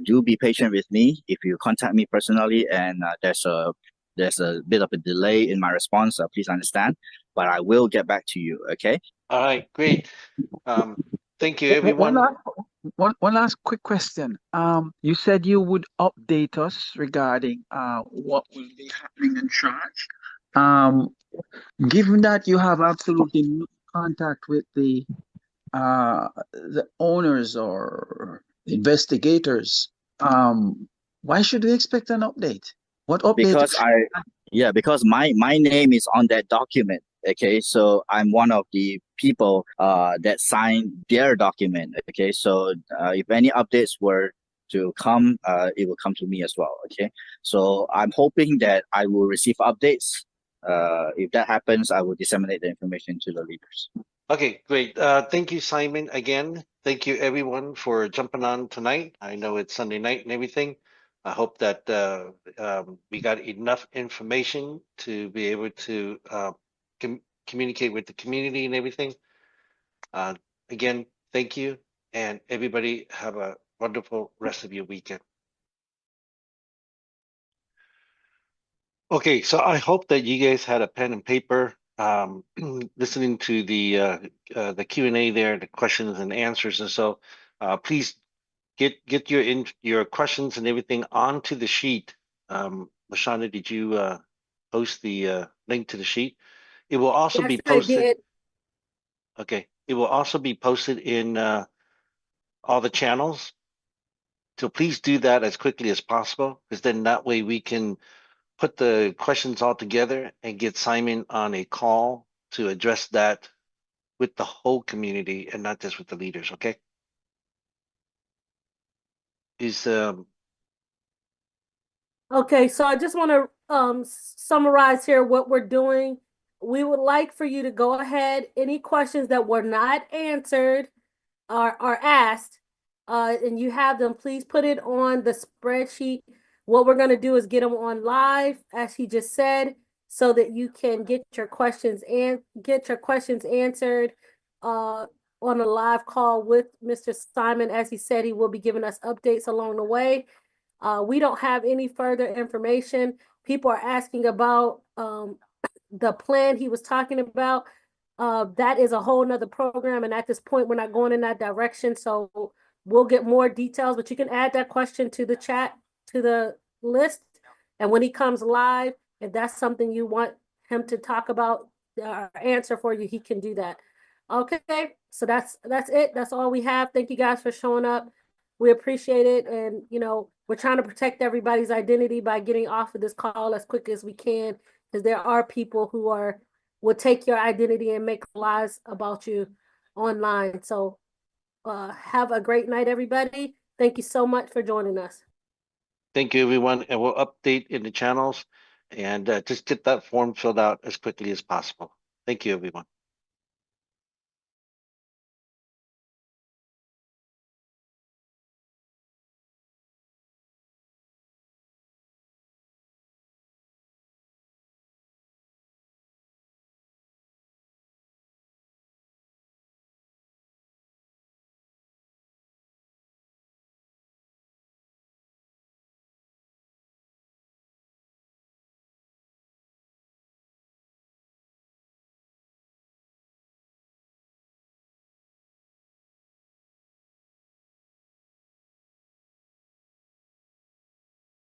do be patient with me. If you contact me personally and there's a bit of a delay in my response, please understand, but I will get back to you. Okay. All right, great. Thank you, One everyone. last, one last quick question. You said you would update us regarding what will be happening in charge. Given that you have absolutely no contact with the owners or investigators, why should we expect an update? What update? Because my name is on that document. Okay, so I'm one of the people that signed their document. Okay, so if any updates were to come, it will come to me as well. Okay, so I'm hoping that I will receive updates. If that happens, I will disseminate the information to the leaders. Okay, great. Thank you, Simon, again. Thank you, everyone, for jumping on tonight. I know it's Sunday night and everything. I hope that we got enough information to be able to communicate with the community and everything. Again, thank you, and everybody have a wonderful rest of your weekend. Okay, so I hope that you guys had a pen and paper, listening to the Q&A there, the questions and answers, and so please get your questions and everything onto the sheet. Lashana, did you post the link to the sheet? It will also be Yes, I posted. did. Okay, it will also be posted in all the channels. So please do that as quickly as possible, because then that way we can put the questions all together and get Simon on a call to address that with the whole community and not just with the leaders, okay? Is Okay, so I just want to summarize here what we're doing. We would like for you to go ahead, any questions that were not answered are asked, and you have them, please put it on the spreadsheet. What we're going to do is get them on live, as he just said, so that you can get your questions answered on a live call with Mr. Simon. As he said, he will be giving us updates along the way. We don't have any further information. People are asking about the plan he was talking about. That is a whole nother program, and at this point, we're not going in that direction. So we'll get more details, but you can add that question to the chat, to the list. And when he comes live, if that's something you want him to talk about, answer for you, he can do that. Okay, so that's it. That's all we have. Thank you guys for showing up. We appreciate it. And, we're trying to protect everybody's identity by getting off of this call as quick as we can, because there are people who will take your identity and make lies about you online. So have a great night, everybody. Thank you so much for joining us. thank you, everyone, and we'll update in the channels and just get that form filled out as quickly as possible. Thank you, everyone.